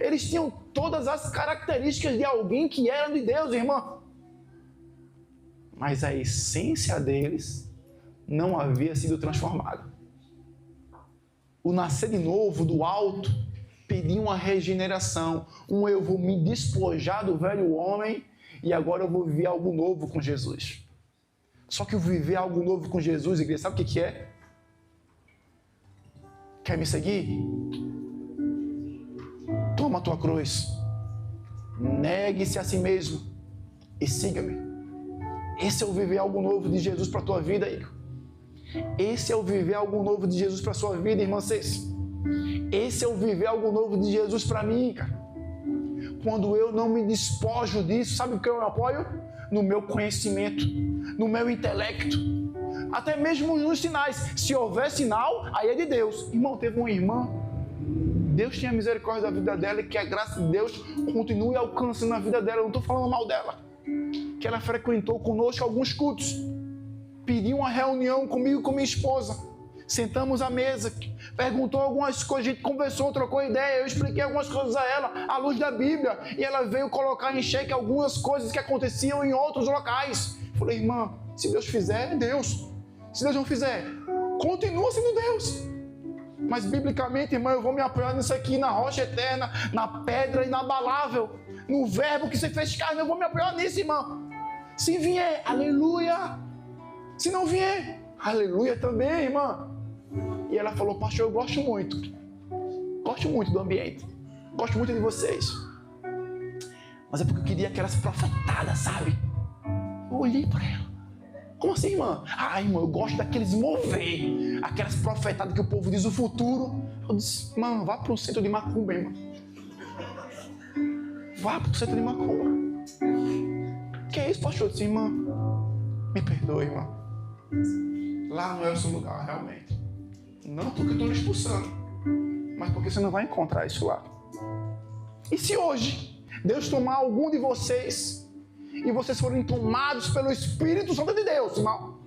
Eles tinham todas as características de alguém que era de Deus, irmão. Mas a essência deles não havia sido transformada. O nascer de novo do alto pedia uma regeneração. Eu vou me despojar do velho homem e agora eu vou viver algo novo com Jesus. Só que eu viver algo novo com Jesus, igreja, sabe o que é? Quer me seguir? Toma a tua cruz. Negue-se a si mesmo e siga-me. Esse é o viver algo novo de Jesus para a tua vida, Igor. Esse é o viver algo novo de Jesus para a sua vida, irmã Cês. Esse é o viver algo novo de Jesus para mim, cara. Quando eu não me despojo disso, sabe o que eu apoio? No meu conhecimento, no meu intelecto, até mesmo nos sinais. Se houver sinal, aí é de Deus. Irmão, teve uma irmã, Deus tinha misericórdia da vida dela e que a graça de Deus continue alcançando a vida dela. Eu não estou falando mal dela. Que ela frequentou conosco alguns cultos, pediu uma reunião comigo e com minha esposa, sentamos à mesa, perguntou algumas coisas, a gente conversou, trocou ideia, eu expliquei algumas coisas a ela, à luz da Bíblia, e ela veio colocar em xeque algumas coisas que aconteciam em outros locais. Falei, irmã, se Deus fizer, é Deus. Se Deus não fizer, continua sendo Deus. Mas biblicamente, irmã, eu vou me apoiar nisso aqui, na rocha eterna, na pedra inabalável, no verbo que você fez carne, eu vou me apoiar nisso, irmã. Se vier, aleluia. Se não vier, aleluia também, irmã. E ela falou, pastor, eu gosto muito do ambiente, gosto muito de vocês. Mas é porque eu queria aquelas profetadas, sabe? Eu olhei para ela. Como assim, irmã? Ah, irmã, eu gosto daqueles mover, aquelas profetadas que o povo diz o futuro. Eu disse, irmã, vá para o centro de macumba, irmã. Vá para o centro de macumba. Que é isso, pastor? Eu disse, irmã, Me perdoe, irmão. Lá não é o seu lugar, realmente. Não porque eu estou lhe expulsando, mas porque você não vai encontrar isso lá. E se hoje Deus tomar algum de vocês e vocês forem tomados pelo Espírito Santo de Deus, irmão,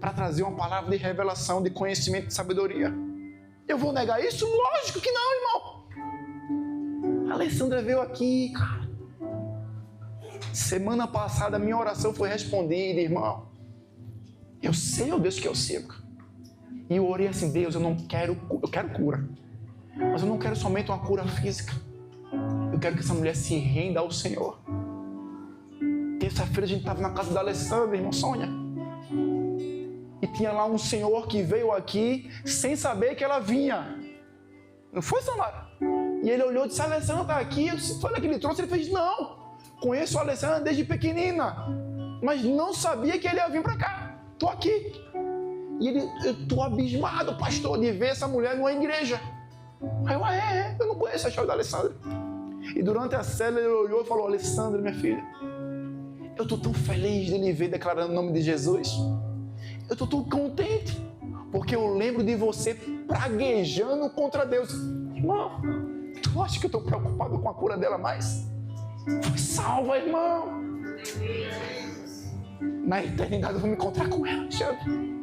para trazer uma palavra de revelação, de conhecimento, de sabedoria, eu vou negar isso? Lógico que não, irmão. A Alessandra veio aqui, cara. Semana passada minha oração foi respondida, irmão. Eu sei o Deus que eu sigo. E eu orei assim, Deus, eu quero cura. Mas eu não quero somente uma cura física. Eu quero que essa mulher se renda ao Senhor. Terça-feira a gente estava na casa da Alessandra, irmão Sônia. E tinha lá um senhor que veio aqui sem saber que ela vinha. Não foi, Samara? E ele olhou e disse, a Alessandra está aqui. Eu disse, foi que ele trouxe? Ele fez, não. Conheço a Alessandra desde pequenina. Mas não sabia que ele ia vir para cá. Estou aqui. E ele, eu estou abismado, pastor, de ver essa mulher numa igreja. Aí eu não conheço a história da Alessandra. E durante a célula ele olhou e falou, Alessandra, minha filha, eu estou tão feliz de lhe ver declarando o nome de Jesus. Eu estou tão contente, porque eu lembro de você praguejando contra Deus. Irmão, tu acha que eu estou preocupado com a cura dela mais? Foi salva, irmão. Na eternidade eu vou me encontrar com ela, Alexandre.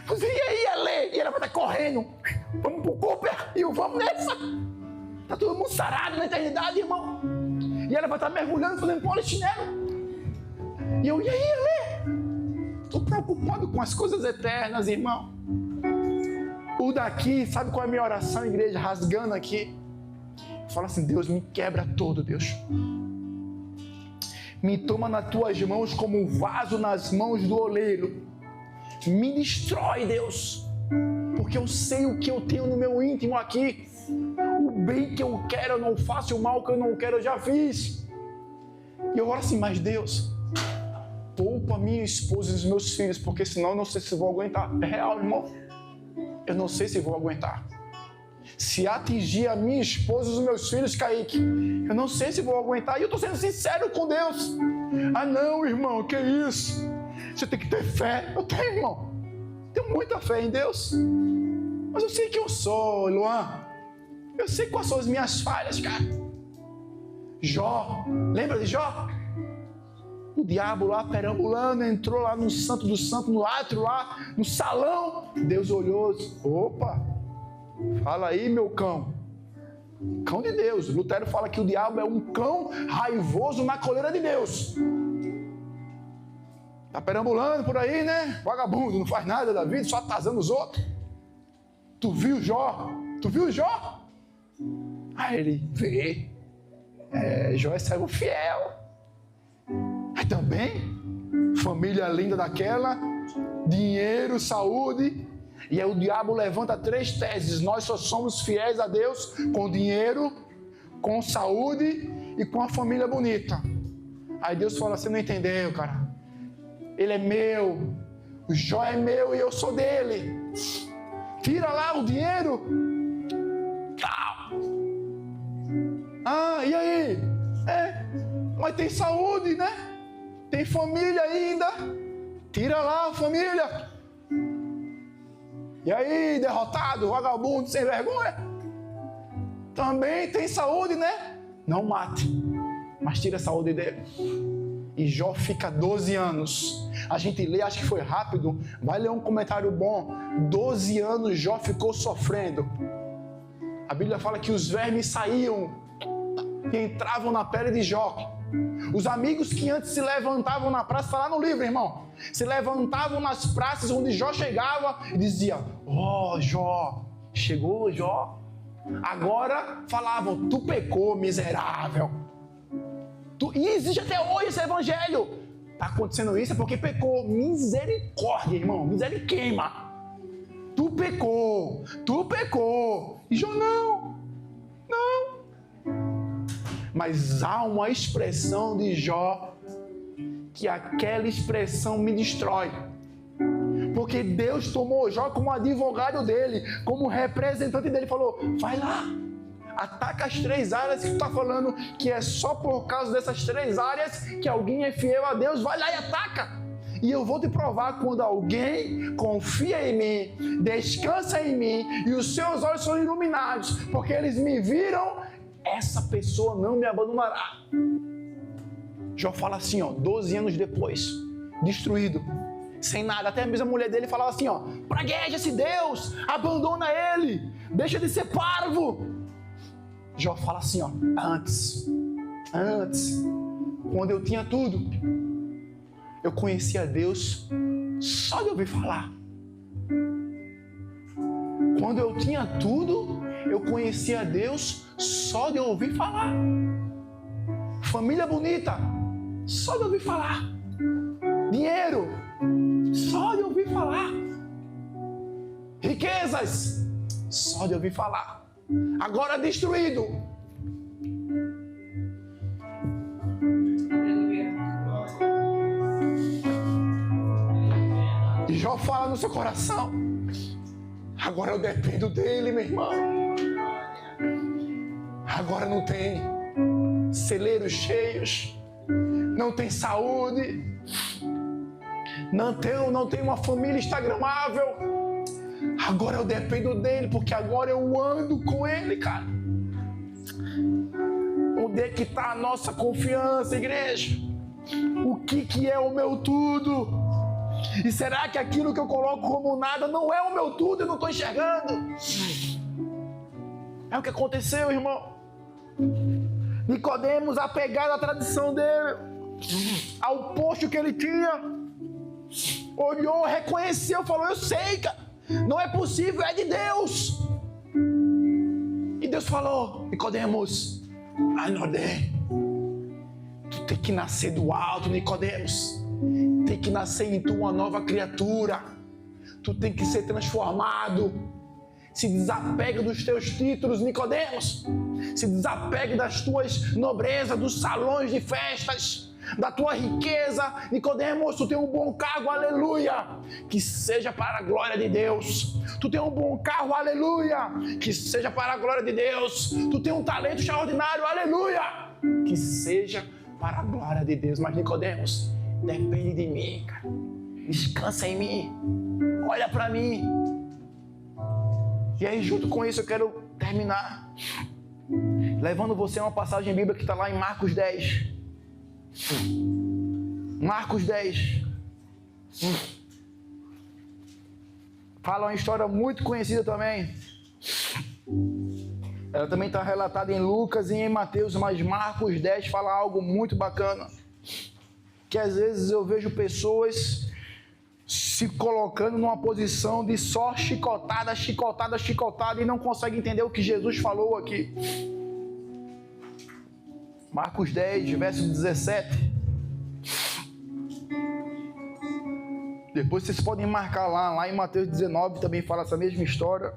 E aí, Ale? E ela vai estar correndo. Vamos pro Cooper e vamos nessa. Tá todo mundo sarado na eternidade, irmão. E ela vai estar mergulhando, fazendo polichinelo. E eu, e aí, Ale? Estou preocupado com as coisas eternas, irmão. O daqui, sabe qual é a minha oração, igreja? Rasgando aqui. Fala assim, Deus, me quebra todo, Deus. Me toma nas tuas mãos como um vaso nas mãos do oleiro. Me destrói, Deus, porque eu sei o que eu tenho no meu íntimo aqui. O bem que eu quero eu não faço, o mal que eu não quero eu já fiz. E eu oro assim, mas Deus, poupa a minha esposa e os meus filhos, porque senão eu não sei se vou aguentar. É real, irmão. Eu não sei se vou aguentar. Se atingir a minha esposa e os meus filhos, Kaique, eu não sei se vou aguentar. E eu estou sendo sincero com Deus. Ah não, irmão, que isso? Você tem que ter fé. Eu tenho, irmão. Tenho muita fé em Deus. Mas eu sei quem eu sou, Luan. Eu sei quais são as minhas falhas, cara. Jó. Lembra de Jó? O diabo lá perambulando, entrou lá no Santo do Santo, no átrio lá, no salão. Deus olhou e disse, opa, fala aí, meu cão. Cão de Deus. Lutero fala que o diabo é um cão raivoso na coleira de Deus. Tá perambulando por aí, né? Vagabundo, não faz nada da vida, só atazando os outros. Tu viu Jó? Tu viu Jó? Aí ele vê. Jó é servo fiel. Aí também, família linda daquela, dinheiro, saúde. E aí o diabo levanta 3 teses. Nós só somos fiéis a Deus com dinheiro, com saúde e com a família bonita. Aí Deus fala, você não entendeu, cara. Ele é meu, o Jó é meu e eu sou dele. Tira lá o dinheiro. Ah, e aí? Mas tem saúde, né? Tem família ainda. Tira lá a família. E aí, derrotado, vagabundo, sem vergonha? Também tem saúde, né? Não mate, mas tira a saúde dele. E Jó fica 12 anos. A gente lê, acho que foi rápido. Vai ler um comentário bom. 12 anos Jó ficou sofrendo. A Bíblia fala que os vermes saíam e entravam na pele de Jó. Os amigos que antes se levantavam na praça, está lá no livro, irmão. Se levantavam nas praças onde Jó chegava e dizia, ó, Jó, chegou Jó. Agora falavam, tu pecou, miserável. E existe até hoje esse evangelho. Está acontecendo isso é porque pecou. Misericórdia, irmão. Misericórdia queima. Tu pecou. E Jó não. Mas há uma expressão de Jó que aquela expressão me destrói. Porque Deus tomou Jó como advogado dele, como representante dele. Falou, vai lá. Ataca as 3 áreas que tu está falando que é só por causa dessas 3 áreas que alguém é fiel a Deus. Vai lá e ataca. E eu vou te provar quando alguém confia em mim, descansa em mim e os seus olhos são iluminados, porque eles me viram, essa pessoa não me abandonará. Jó fala assim, 12 anos depois, destruído, sem nada. Até mesmo a mulher dele falava assim, pragueja esse Deus, abandona ele, deixa de ser parvo. Jó fala assim, antes, quando eu tinha tudo, eu conhecia Deus só de ouvir falar. Quando eu tinha tudo, eu conhecia Deus só de ouvir falar. Família bonita, só de ouvir falar. Dinheiro, só de ouvir falar. Riquezas, só de ouvir falar. Agora destruído. E Jó fala no seu coração, agora eu dependo dele, meu irmão. Agora não tem celeiros cheios, não tem saúde, não tem uma família instagramável. Agora eu dependo dele, porque agora eu ando com ele, cara. Onde é que está a nossa confiança, igreja? O que é o meu tudo? E será que aquilo que eu coloco como nada não é o meu tudo? Eu não estou enxergando. É o que aconteceu, irmão. Nicodemos, apegado à tradição dele, ao posto que ele tinha, olhou, reconheceu, falou, eu sei, cara, não é possível, é de Deus. E Deus falou, Nicodemos, tu tem que nascer do alto, Nicodemos. Tem que nascer em tu uma nova criatura. Tu tem que ser transformado. Se desapega dos teus títulos, Nicodemos. Se desapegue das tuas nobrezas, dos salões de festas, da tua riqueza. Nicodemos, tu tem um bom cargo, aleluia, que seja para a glória de Deus. Tu tem um bom carro, aleluia, que seja para a glória de Deus. Tu tem um talento extraordinário, aleluia, que seja para a glória de Deus. Mas Nicodemos, depende de mim, cara. Descansa em mim. Olha para mim. E aí, junto com isso, eu quero terminar levando você a uma passagem bíblica que está lá em Marcos 10. Marcos 10. Fala uma história muito conhecida também. Ela também está relatada em Lucas e em Mateus, mas Marcos 10 fala algo muito bacana. Que às vezes eu vejo pessoas se colocando numa posição de só chicotada e não consegue entender o que Jesus falou aqui. Marcos 10, verso 17. Depois vocês podem marcar lá em Mateus 19 também fala essa mesma história.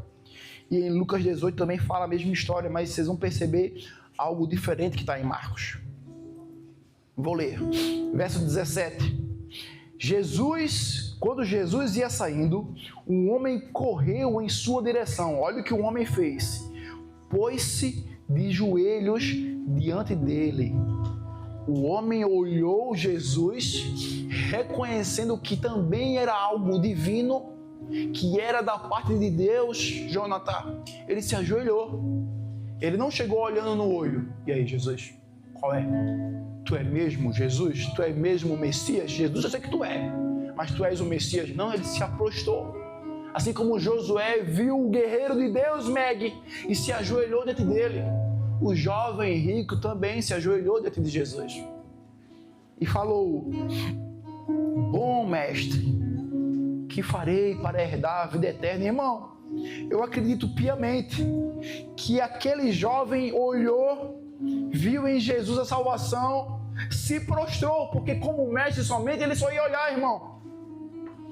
E em Lucas 18 também fala a mesma história, mas vocês vão perceber algo diferente que está em Marcos. Vou ler, verso 17. Quando Jesus ia saindo, um homem correu em sua direção. Olha o que o homem fez. Pôs-se de joelhos diante dele. O homem olhou Jesus, reconhecendo que também era algo divino, que era da parte de Deus, Jonathan. Ele se ajoelhou. Ele não chegou olhando no olho. E aí, Jesus, qual é? Tu é mesmo Jesus? Tu é mesmo o Messias? Jesus, eu sei que tu é, mas tu és o Messias? Não, ele se aproximou. Assim como Josué viu o guerreiro de Deus, Meg, e se ajoelhou diante dele. O jovem rico também se ajoelhou diante de Jesus. E falou, bom mestre, que farei para herdar a vida eterna? Irmão, eu acredito piamente que aquele jovem olhou, viu em Jesus a salvação, se prostrou, porque como mestre somente ele só ia olhar, irmão.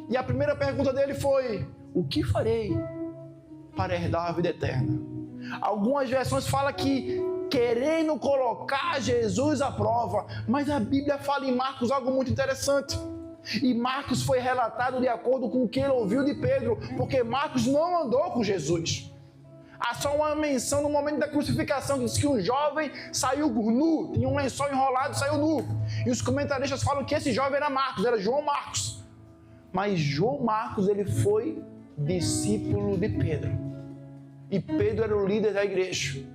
E a primeira pergunta dele foi, o que farei para herdar a vida eterna? Algumas versões falam que querendo colocar Jesus à prova, mas a Bíblia fala em Marcos algo muito interessante. E Marcos foi relatado de acordo com o que ele ouviu de Pedro, porque Marcos não andou com Jesus. Há só uma menção no momento da crucificação, que diz que um jovem saiu nu, tinha um lençol enrolado e saiu nu. E os comentaristas falam que esse jovem era Marcos, era João Marcos. Mas João Marcos, ele foi discípulo de Pedro. E Pedro era o líder da igreja.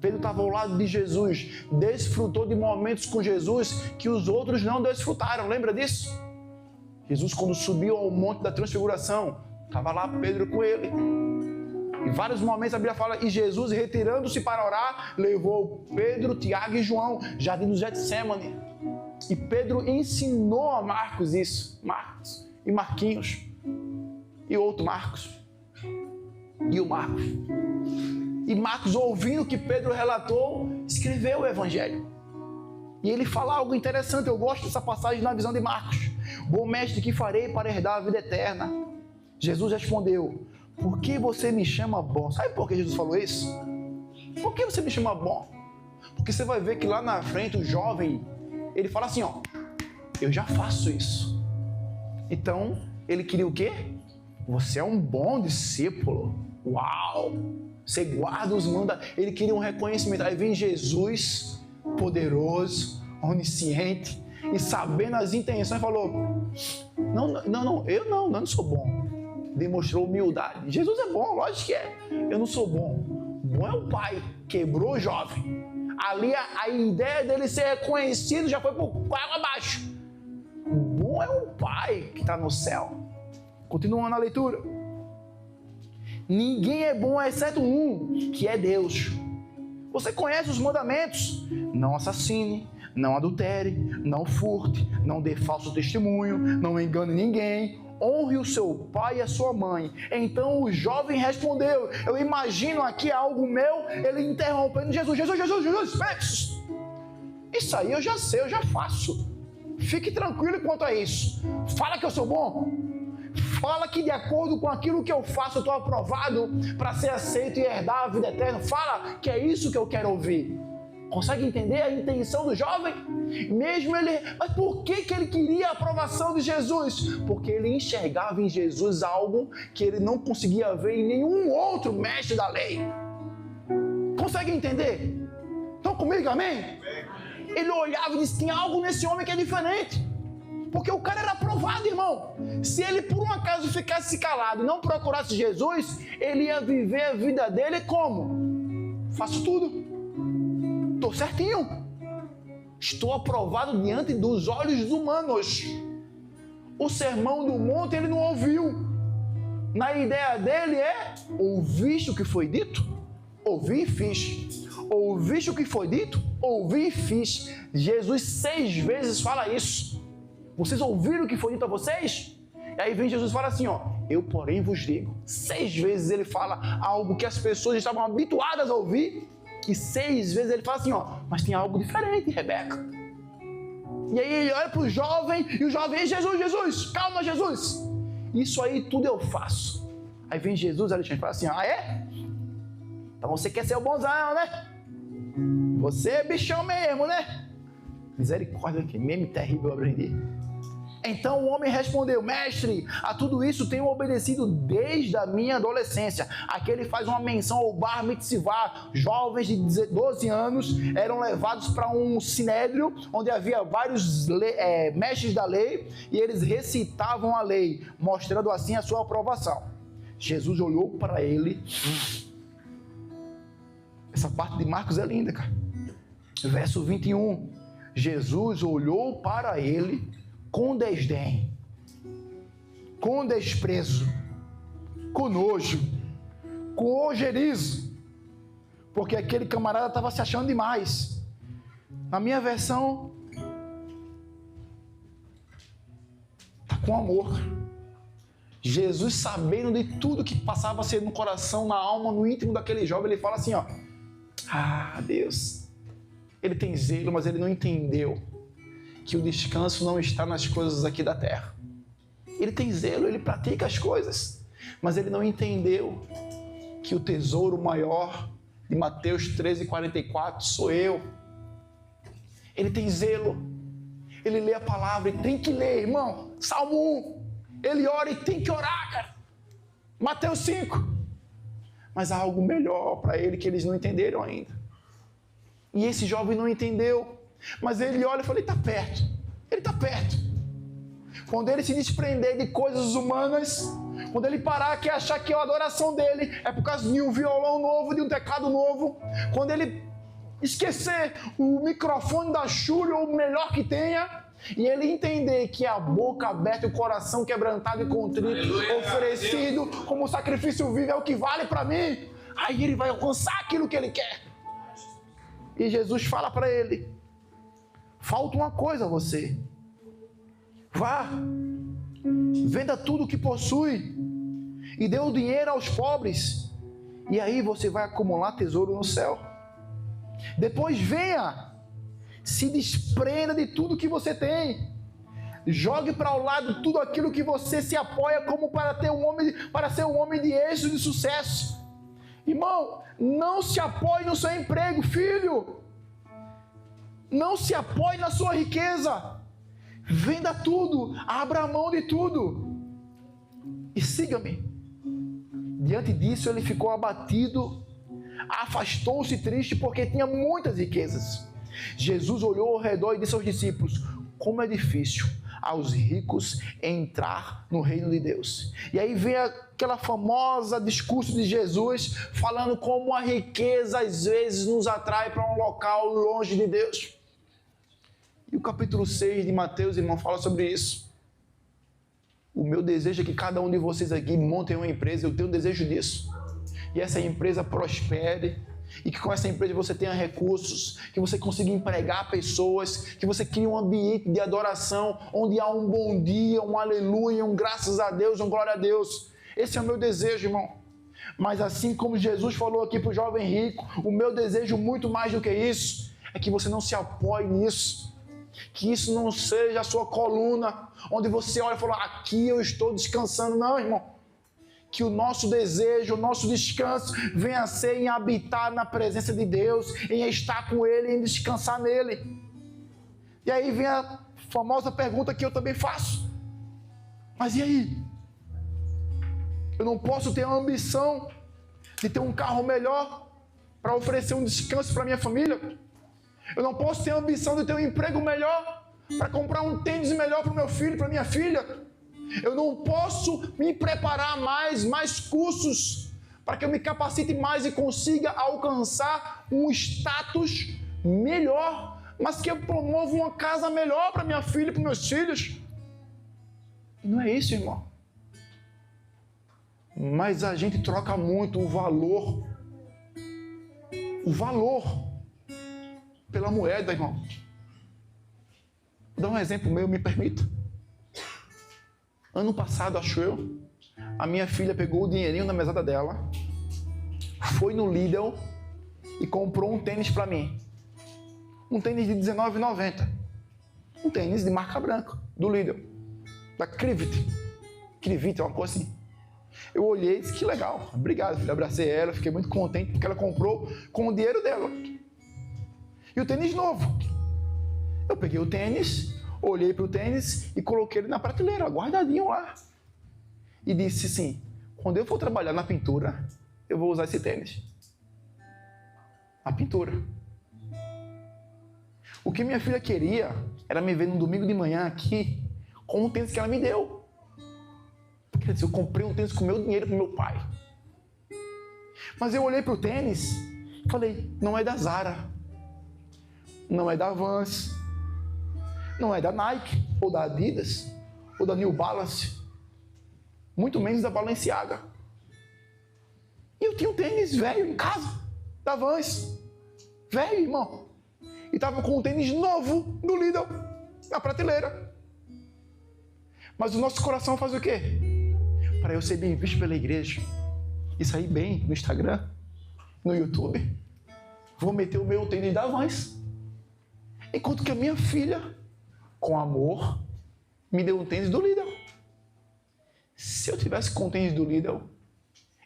Pedro estava ao lado de Jesus, desfrutou de momentos com Jesus que os outros não desfrutaram. Lembra disso? Jesus, quando subiu ao Monte da Transfiguração, estava lá Pedro com ele. Em vários momentos a Bíblia fala, e Jesus, retirando-se para orar, levou Pedro, Tiago e João, jardim do Getsemane. E Pedro ensinou a Marcos isso. Marcos e Marquinhos. E outro Marcos. E o Marcos. E Marcos, ouvindo o que Pedro relatou, escreveu o Evangelho. E ele fala algo interessante, eu gosto dessa passagem na visão de Marcos. Bom mestre, que farei para herdar a vida eterna? Jesus respondeu, por que você me chama bom? Sabe por que Jesus falou isso? Por que você me chama bom? Porque você vai ver que lá na frente o jovem, ele fala assim, ó, eu já faço isso. Então, ele queria o quê? Você é um bom discípulo. Uau! Você guarda os mandamentos. Ele queria um reconhecimento. Aí vem Jesus, poderoso, onisciente, e sabendo as intenções, falou, eu não sou bom. Demonstrou humildade. Jesus é bom, lógico que é. Eu não sou bom. Bom é o Pai. Quebrou o jovem. Ali a ideia dele ser reconhecido já foi por água abaixo. Bom é o Pai que está no céu. Continuando a leitura. Ninguém é bom exceto um, que é Deus. Você conhece os mandamentos? Não assassine, não adultere, não furte, não dê falso testemunho, não engane ninguém, honre o seu pai e a sua mãe. Então o jovem respondeu, eu imagino aqui algo meu, ele interrompendo Jesus, isso aí eu já sei, eu já faço. Fique tranquilo quanto a isso. Fala que eu sou bom. Fala que de acordo com aquilo que eu faço, eu estou aprovado para ser aceito e herdar a vida eterna. Fala que é isso que eu quero ouvir. Consegue entender a intenção do jovem? Mesmo ele... Mas por que ele queria a aprovação de Jesus? Porque ele enxergava em Jesus algo que ele não conseguia ver em nenhum outro mestre da lei. Consegue entender? Estão comigo, amém? Ele olhava e disse, tem algo nesse homem que é diferente. Porque o cara era aprovado, irmão. Se ele por um acaso ficasse calado e não procurasse Jesus, ele ia viver a vida dele como? Faço tudo. Estou certinho. Estou aprovado diante dos olhos humanos. O sermão do monte ele não ouviu. Na ideia dele é, ouviste o que foi dito? Ouvi e fiz. Ouviste o que foi dito? Ouvi e fiz. Jesus 6 vezes fala isso. Vocês ouviram o que foi dito a vocês? E aí vem Jesus e fala assim, ó, eu porém vos digo. 6 vezes ele fala algo que as pessoas estavam habituadas a ouvir, e 6 vezes ele fala assim, ó, mas tem algo diferente, Rebeca. E aí ele olha para o jovem, e o jovem, Jesus, calma Jesus. Isso aí tudo eu faço. Aí vem Jesus, Alexandre, e fala assim, ah é? Então você quer ser o bonzão, né? Você é bichão mesmo, né? Misericórdia, que meme terrível eu aprendi. Então o homem respondeu, mestre, a tudo isso tenho obedecido desde a minha adolescência. Aqui ele faz uma menção ao bar mitzvah. Jovens de 12 anos eram levados para um sinédrio, onde havia vários mestres da lei, e eles recitavam a lei, mostrando assim a sua aprovação. Jesus olhou para ele. Essa parte de Marcos é linda, cara. Verso 21. Jesus olhou para ele com desdém, com desprezo, com nojo, com ojerizo, porque aquele camarada estava se achando demais. Na minha versão, está com amor. Jesus, sabendo de tudo que passava a ser no coração, na alma, no íntimo daquele jovem, ele fala assim, ó, ah, Deus, ele tem zelo, mas ele não entendeu que o descanso não está nas coisas aqui da terra. Ele tem zelo, ele pratica as coisas, mas ele não entendeu que o tesouro maior de Mateus 13:44 sou eu. Ele tem zelo, ele lê a palavra e tem que ler, irmão. Salmo 1, ele ora e tem que orar, cara. Mateus 5, mas há algo melhor para ele que eles não entenderam ainda. E esse jovem não entendeu. Mas ele olha e fala, ele está perto. quando ele se desprender de coisas humanas, quando ele parar que achar que a adoração dele é por causa de um violão novo, de um teclado novo, quando ele esquecer o microfone da Shure ou o melhor que tenha, e ele entender que a boca aberta e o coração quebrantado e contrito, aleluia, oferecido como sacrifício vivo é o que vale para mim, aí ele vai alcançar aquilo que ele quer. E Jesus fala para ele: falta uma coisa a você. Vá, venda tudo o que possui e dê o dinheiro aos pobres, e aí você vai acumular tesouro no céu. Depois venha, se desprenda de tudo que você tem, jogue para o lado tudo aquilo que você se apoia como para ser um homem de êxito e de sucesso. Irmão, não se apoie no seu emprego, filho. Não se apoie na sua riqueza. Venda tudo, abra mão de tudo e siga-me. Diante disso ele ficou abatido, afastou-se triste porque tinha muitas riquezas. Jesus olhou ao redor e disse aos discípulos: como é difícil aos ricos entrar no reino de Deus. E aí vem aquela famosa discurso de Jesus falando como a riqueza às vezes nos atrai para um local longe de Deus. E o capítulo 6 de Mateus, irmão, fala sobre isso. O meu desejo é que cada um de vocês aqui montem uma empresa. Eu tenho um desejo disso. E essa empresa prospere, e que com essa empresa você tenha recursos, que você consiga empregar pessoas, que você crie um ambiente de adoração, onde há um bom dia, um aleluia, um graças a Deus, um glória a Deus. Esse é o meu desejo, irmão. Mas assim como Jesus falou aqui para o jovem rico, o meu desejo muito mais do que isso, é que você não se apoie nisso, que isso não seja a sua coluna, onde você olha e fala: aqui eu estou descansando. Não, irmão. Que o nosso desejo, o nosso descanso venha a ser em habitar na presença de Deus, em estar com Ele, em descansar nele. E aí vem a famosa pergunta que eu também faço: mas e aí? Eu não posso ter a ambição de ter um carro melhor para oferecer um descanso para minha família? Eu não posso ter a ambição de ter um emprego melhor para comprar um tênis melhor para o meu filho, para minha filha? Eu não posso me preparar mais cursos para que eu me capacite mais e consiga alcançar um status melhor, mas que eu promova uma casa melhor para minha filha e para meus filhos? Não é isso, irmão. Mas a gente troca muito o valor pela moeda, irmão. Vou dar um exemplo meu, me permita. Ano passado, acho eu, a minha filha pegou o dinheirinho na mesada dela, foi no Lidl e comprou um tênis para mim. Um tênis de R$19,90. Um tênis de marca branca, do Lidl, da Crivit. Crivit é uma coisa assim. Eu olhei e disse: que legal, obrigado, filha. Abracei ela, fiquei muito contente porque ela comprou com o dinheiro dela. E o tênis novo. Eu peguei o tênis, olhei para o tênis e coloquei ele na prateleira, guardadinho lá. E disse assim: quando eu for trabalhar na pintura, eu vou usar esse tênis. A pintura. O que minha filha queria era me ver no domingo de manhã aqui com o tênis que ela me deu. Quer dizer, eu comprei um tênis com o meu dinheiro para o meu pai. Mas eu olhei para o tênis e falei: não é da Zara, não é da Vans, não é da Nike, ou da Adidas, ou da New Balance, muito menos da Balenciaga. E eu tinha um tênis velho em casa, da Vans, velho, irmão. E estava com um tênis novo do Lidl, na prateleira. Mas o nosso coração faz o quê? Para eu ser bem visto pela igreja e sair bem no Instagram, no YouTube, vou meter o meu tênis da Vans. Enquanto que a minha filha, com amor, me deu um tênis do Lidl. Se eu tivesse com o tênis do Lidl,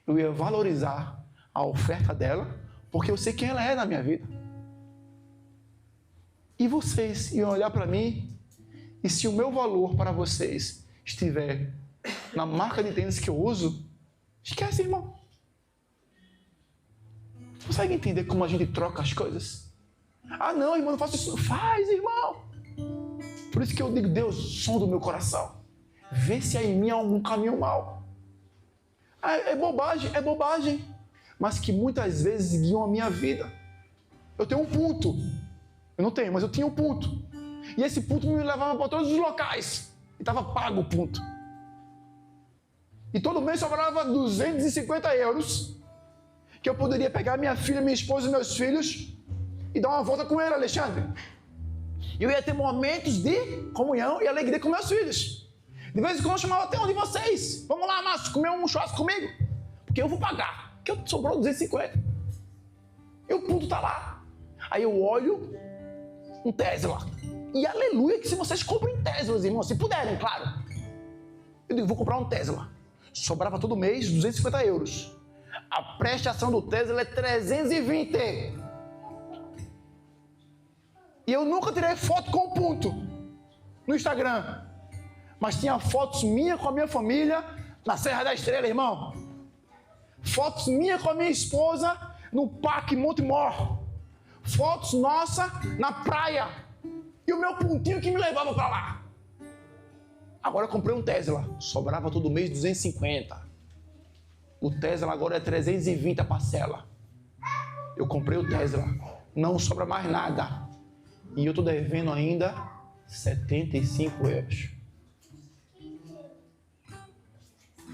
eu ia valorizar a oferta dela, porque eu sei quem ela é na minha vida. E vocês iam olhar para mim, e se o meu valor para vocês estiver na marca de tênis que eu uso, esquece, irmão. Consegue entender como a gente troca as coisas? Ah, não, irmão, não faço isso. Faz, irmão. Por isso que eu digo: Deus, som do meu coração. vê se há em mim algum caminho mau. É bobagem, mas que muitas vezes guiam a minha vida. Eu tenho um ponto, eu não tenho, mas eu tinha um ponto, e esse ponto me levava para todos os locais, e estava pago o ponto. E todo mês sobrava 250 euros, que eu poderia pegar minha filha, minha esposa e meus filhos, e dar uma volta com ele, Alexandre. Eu ia ter momentos de comunhão e alegria com meus filhos. De vez em quando eu chamava até um de vocês. Vamos lá, Márcio, comer um churrasco comigo. Porque eu vou pagar. Porque sobrou 250. E o ponto está lá. Aí eu olho um Tesla. E aleluia que se vocês comprem Teslas, irmãos, se puderem, claro. Eu digo, vou comprar um Tesla. Sobrava todo mês 250 euros. A prestação do Tesla é 320. E eu nunca tirei foto com o ponto no Instagram. Mas tinha fotos minhas com a minha família na Serra da Estrela, irmão. Fotos minhas com a minha esposa no Parque Montemor. Fotos nossas na praia. E o meu pontinho que me levava para lá. Agora eu comprei um Tesla. Sobrava todo mês 250. O Tesla agora é 320 a parcela. Eu comprei o Tesla. Não sobra mais nada. E eu estou devendo ainda 75 euros.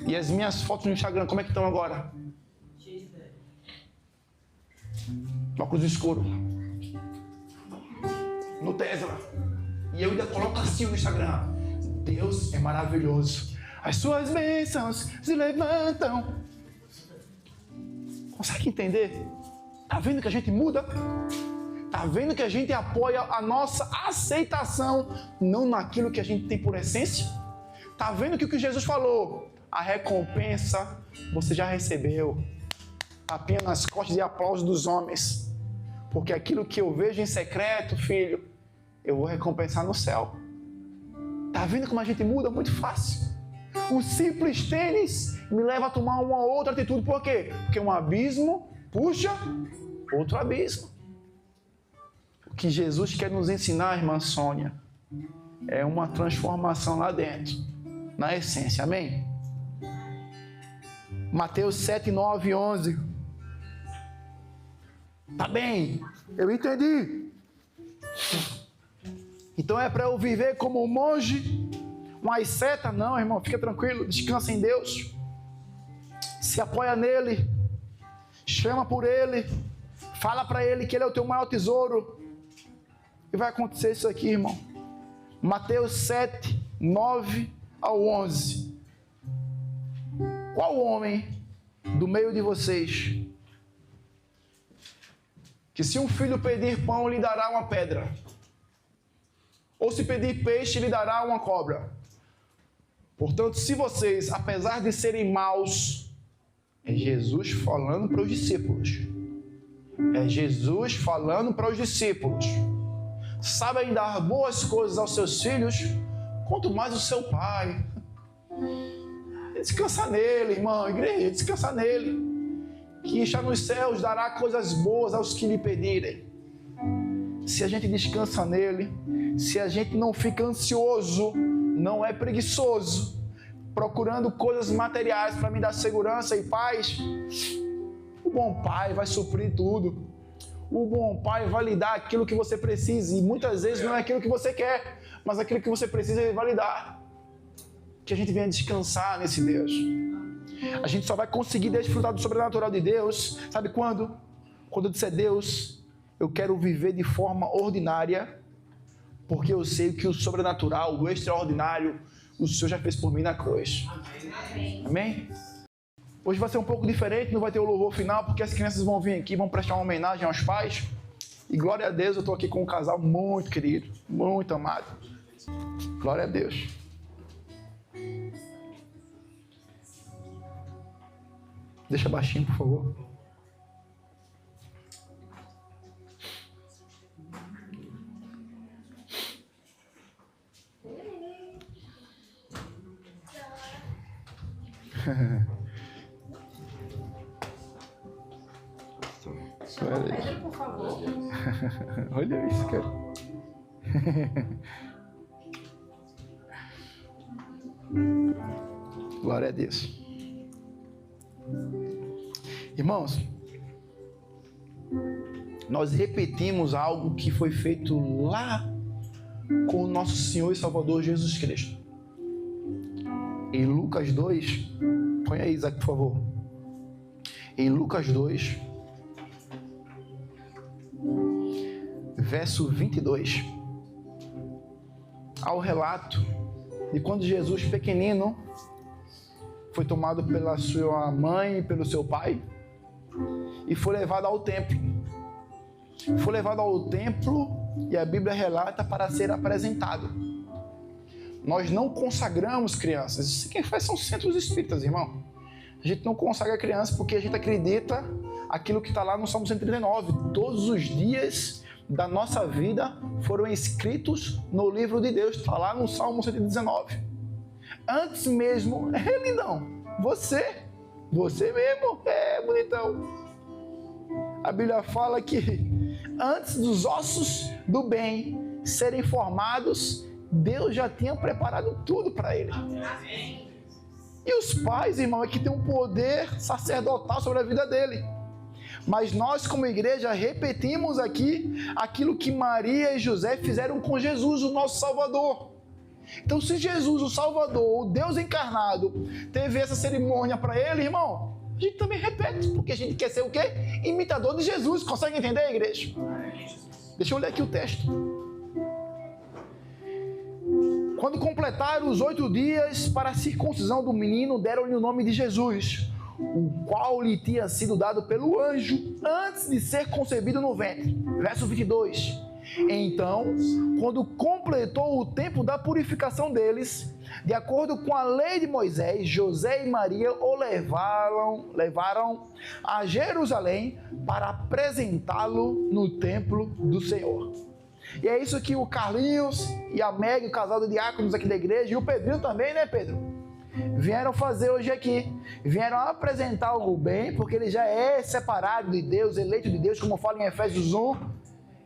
E as minhas fotos no Instagram, como é que estão agora? Óculos escuro. No Tesla. E eu ainda coloco assim no Instagram. Deus é maravilhoso. As suas bênçãos se levantam. Consegue entender? Tá vendo que a gente muda? Tá vendo que a gente apoia a nossa aceitação, não naquilo que a gente tem por essência? Tá vendo que o que Jesus falou? A recompensa você já recebeu. Tapinha nas costas e aplausos dos homens. Porque aquilo que eu vejo em secreto, filho, eu vou recompensar no céu. Tá vendo como a gente muda muito fácil? O simples tênis me leva a tomar uma outra atitude. Por quê? Porque um abismo puxa outro abismo. O que Jesus quer nos ensinar, irmã Sônia, é uma transformação lá dentro, na essência. Amém? Mateus 7, 9 e 11. Tá bem, eu entendi. Então é para eu viver como um monge, um asceta? Não, irmão, fica tranquilo, descansa em Deus. Se apoia nele, chama por ele, fala para ele que ele é o teu maior tesouro. E vai acontecer isso aqui, irmão. Mateus 7, 9 ao 11. Qual homem do meio de vocês que se um filho pedir pão lhe dará uma pedra? Ou se pedir peixe lhe dará uma cobra? Portanto, se vocês, apesar de serem maus, é Jesus falando para os discípulos. É Jesus falando para os discípulos. Sabem dar boas coisas aos seus filhos, quanto mais o seu Pai. Descansa nele, irmão, igreja, descansa nele. Que está nos céus dará coisas boas aos que lhe pedirem. Se a gente descansa nele, se a gente não fica ansioso, não é preguiçoso, procurando coisas materiais para me dar segurança e paz, o bom Pai vai suprir tudo. O bom Pai vai lhe dar aquilo que você precisa. E muitas vezes não é aquilo que você quer, mas aquilo que você precisa Ele vai lhe dar. Que a gente venha descansar nesse Deus. A gente só vai conseguir desfrutar do sobrenatural de Deus, sabe quando? Quando eu disser, Deus, eu quero viver de forma ordinária, porque eu sei que o sobrenatural, o extraordinário, o Senhor já fez por mim na cruz. Amém? Amém? Hoje vai ser um pouco diferente, não vai ter o louvor final, porque as crianças vão vir aqui, vão prestar uma homenagem aos pais. E glória a Deus, eu estou aqui com um casal muito querido, muito amado. Glória a Deus. Deixa baixinho, por favor. Pedro, por favor. Olha isso, cara. Glória a Deus. Irmãos, nós repetimos algo que foi feito lá com o nosso Senhor e Salvador Jesus Cristo. Em Lucas 2, põe aí, Isaac, por favor. Em Lucas 2, verso 22, há o relato de quando Jesus, pequenino, foi tomado pela sua mãe e pelo seu pai e foi levado ao templo. Foi levado ao templo e a Bíblia relata para ser apresentado. Nós não consagramos crianças. Isso quem faz são centros espíritas, irmão. A gente não consagra criança porque a gente acredita aquilo que está lá no Salmo 139. Todos os dias da nossa vida foram escritos no livro de Deus. Está lá no Salmo 119. Antes mesmo, lindão, você mesmo, bonitão. A Bíblia fala que antes dos ossos do bem serem formados, Deus já tinha preparado tudo para ele. E os pais, irmão, é que tem um poder sacerdotal sobre a vida dele. Mas nós, como igreja, repetimos aqui aquilo que Maria e José fizeram com Jesus, o nosso Salvador. Então, se Jesus, o Salvador, o Deus encarnado, teve essa cerimônia para ele, irmão, a gente também repete, porque a gente quer ser o quê? Imitador de Jesus. Consegue entender, igreja? Deixa eu ler aqui o texto. Quando completaram os 8 dias para a circuncisão do menino, deram-lhe o nome de Jesus, o qual lhe tinha sido dado pelo anjo antes de ser concebido no ventre. Verso 22. Então, quando completou o tempo da purificação deles, de acordo com a lei de Moisés, José e Maria o levaram a Jerusalém para apresentá-lo no templo do Senhor. E é isso que o Carlinhos e a Meg, o casal de diáconos aqui da igreja, e o Pedrinho também, né, Pedro? Vieram fazer hoje aqui. Vieram apresentar o bem, porque ele já é separado de Deus, eleito de Deus, como fala em Efésios 1.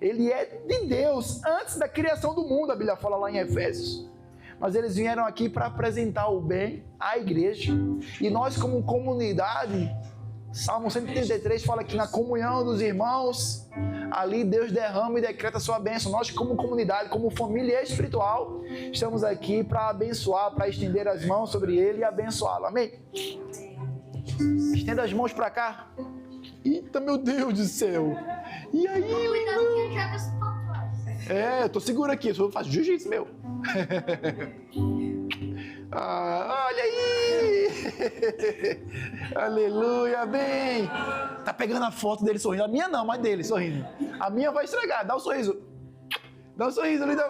Ele é de Deus antes da criação do mundo, a Bíblia fala lá em Efésios. Mas eles vieram aqui para apresentar o bem à igreja. E nós, como comunidade, Salmo 133 fala que na comunhão dos irmãos, ali Deus derrama e decreta a sua bênção. Nós, como comunidade, como família espiritual, estamos aqui para abençoar, para estender as mãos sobre ele e abençoá-lo. Amém? Estenda as mãos para cá. Eita, meu Deus do céu! E aí, lindão? Eu tô seguro aqui, eu faço jiu-jitsu, meu. Olha aí! Aleluia, bem! Tá pegando a foto dele sorrindo. A minha não, mas dele sorrindo. A minha vai estragar. Dá um sorriso. Dá um sorriso, lindão.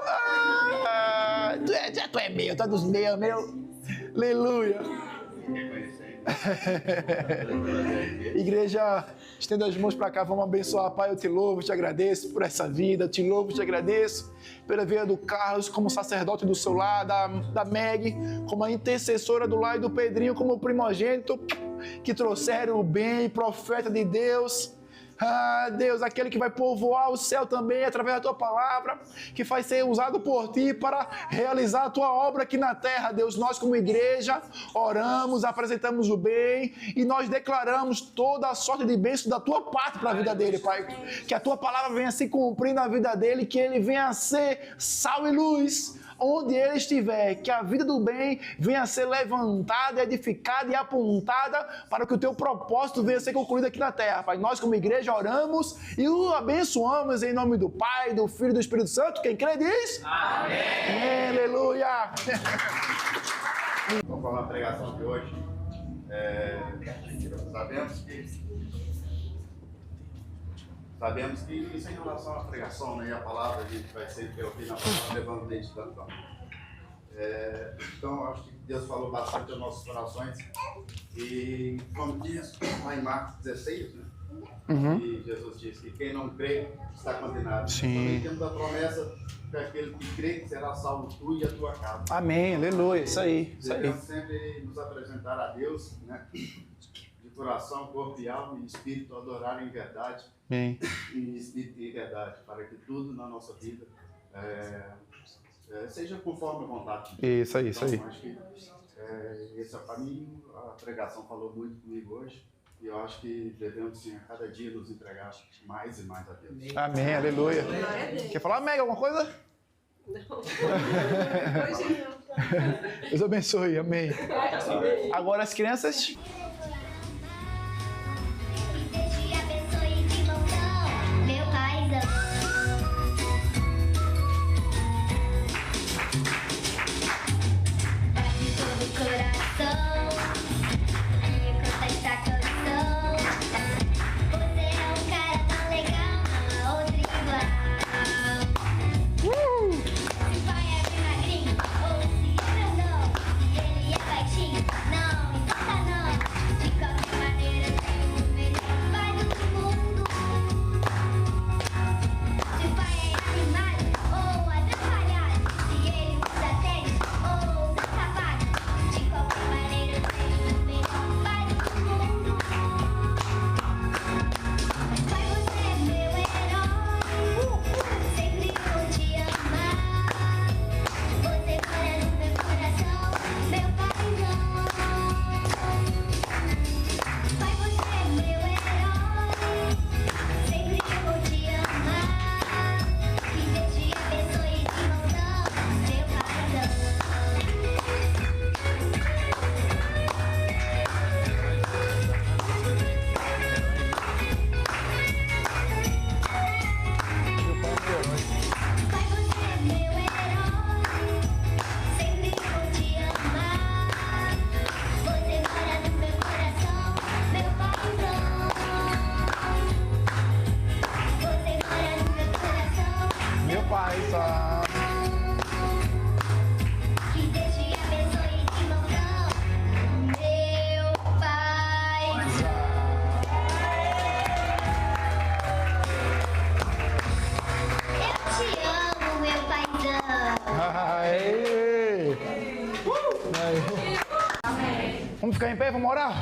Tu é meu, tu é dos meus, meu. Aleluia. Igreja, estenda as mãos para cá, vamos abençoar. Pai, eu te louvo, te agradeço por essa vida, eu te louvo, te agradeço pela vida do Carlos como sacerdote do seu lar, da Meg, como a intercessora do lar e do Pedrinho como primogênito, que trouxeram o bem, profeta de Deus. Deus, aquele que vai povoar o céu também através da tua palavra, que vai ser usado por ti para realizar a tua obra aqui na terra. Deus, nós como igreja oramos, apresentamos o bem e nós declaramos toda a sorte de bênção da tua parte para a vida dele, Pai. Que a tua palavra venha se cumprir na vida dele, que ele venha a ser sal e luz onde ele estiver, que a vida do bem venha a ser levantada, edificada e apontada para que o teu propósito venha a ser concluído aqui na terra, Pai. Nós como igreja oramos e o abençoamos em nome do Pai, do Filho e do Espírito Santo. Quem crê diz? Amém! Aleluia! Vamos falar a pregação de hoje. Sabemos que isso em relação à pregação, né, e a palavra, a gente vai sempre ouvir na palavra levando meditação. Então, acho que Deus falou bastante aos nossos corações. E, como diz lá em Marcos 16, né? E Jesus disse que quem não crê está condenado. Sim. Também temos a promessa que aquele que crê será salvo tu e a tua casa. Amém, aleluia, isso aí. Devemos sempre nos apresentar a Deus, né? De coração, corpo e alma e espírito, adorar em verdade. Bem. Em espírito e verdade, para que tudo na nossa vida seja conforme a vontade de Deus. Isso aí. Então, acho que esse é o caminho. A pregação falou muito comigo hoje. E eu acho que devemos, sim, a cada dia nos entregar mais e mais a Deus. Amém, aleluia. Quer falar, Meg, alguma coisa? Não. Hoje não. Deus abençoe, amém. Agora as crianças. Vamos ficar em pé, vamos orar?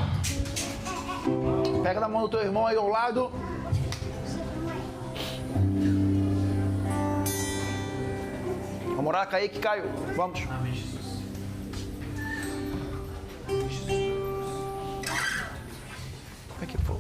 Pega na mão do teu irmão aí ao lado. Vamos orar, Kaique, Caio. Vamos. Amém, Jesus. Como é que foi?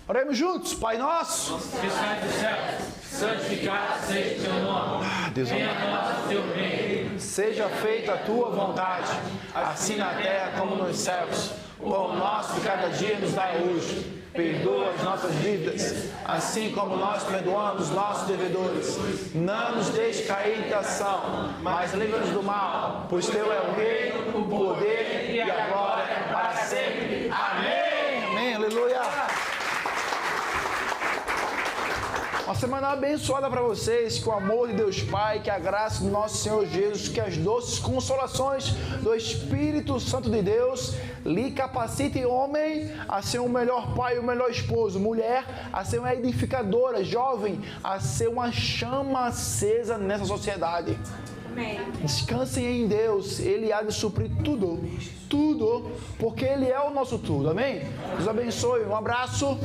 Oremos juntos, Pai nosso. Que sai do céu, santificado seja o teu nome. Deus Venha a nós o teu reino. Seja feita a tua vontade, assim na terra como nos céus. O pão nosso de cada dia nos dá hoje. Perdoa as nossas dívidas, assim como nós perdoamos nossos devedores. Não nos deixe cair em tentação, mas livra-nos do mal, pois teu é o reino, o poder e a glória para sempre. Amém. Amém. Aleluia. Uma semana abençoada para vocês, que o amor de Deus Pai, que a graça do nosso Senhor Jesus, que as doces consolações do Espírito Santo de Deus lhe capacite, homem, a ser o melhor pai e o melhor esposo, mulher, a ser uma edificadora, jovem, a ser uma chama acesa nessa sociedade. Amém. Descansem em Deus, Ele há de suprir tudo, porque Ele é o nosso tudo, amém? Deus abençoe, um abraço.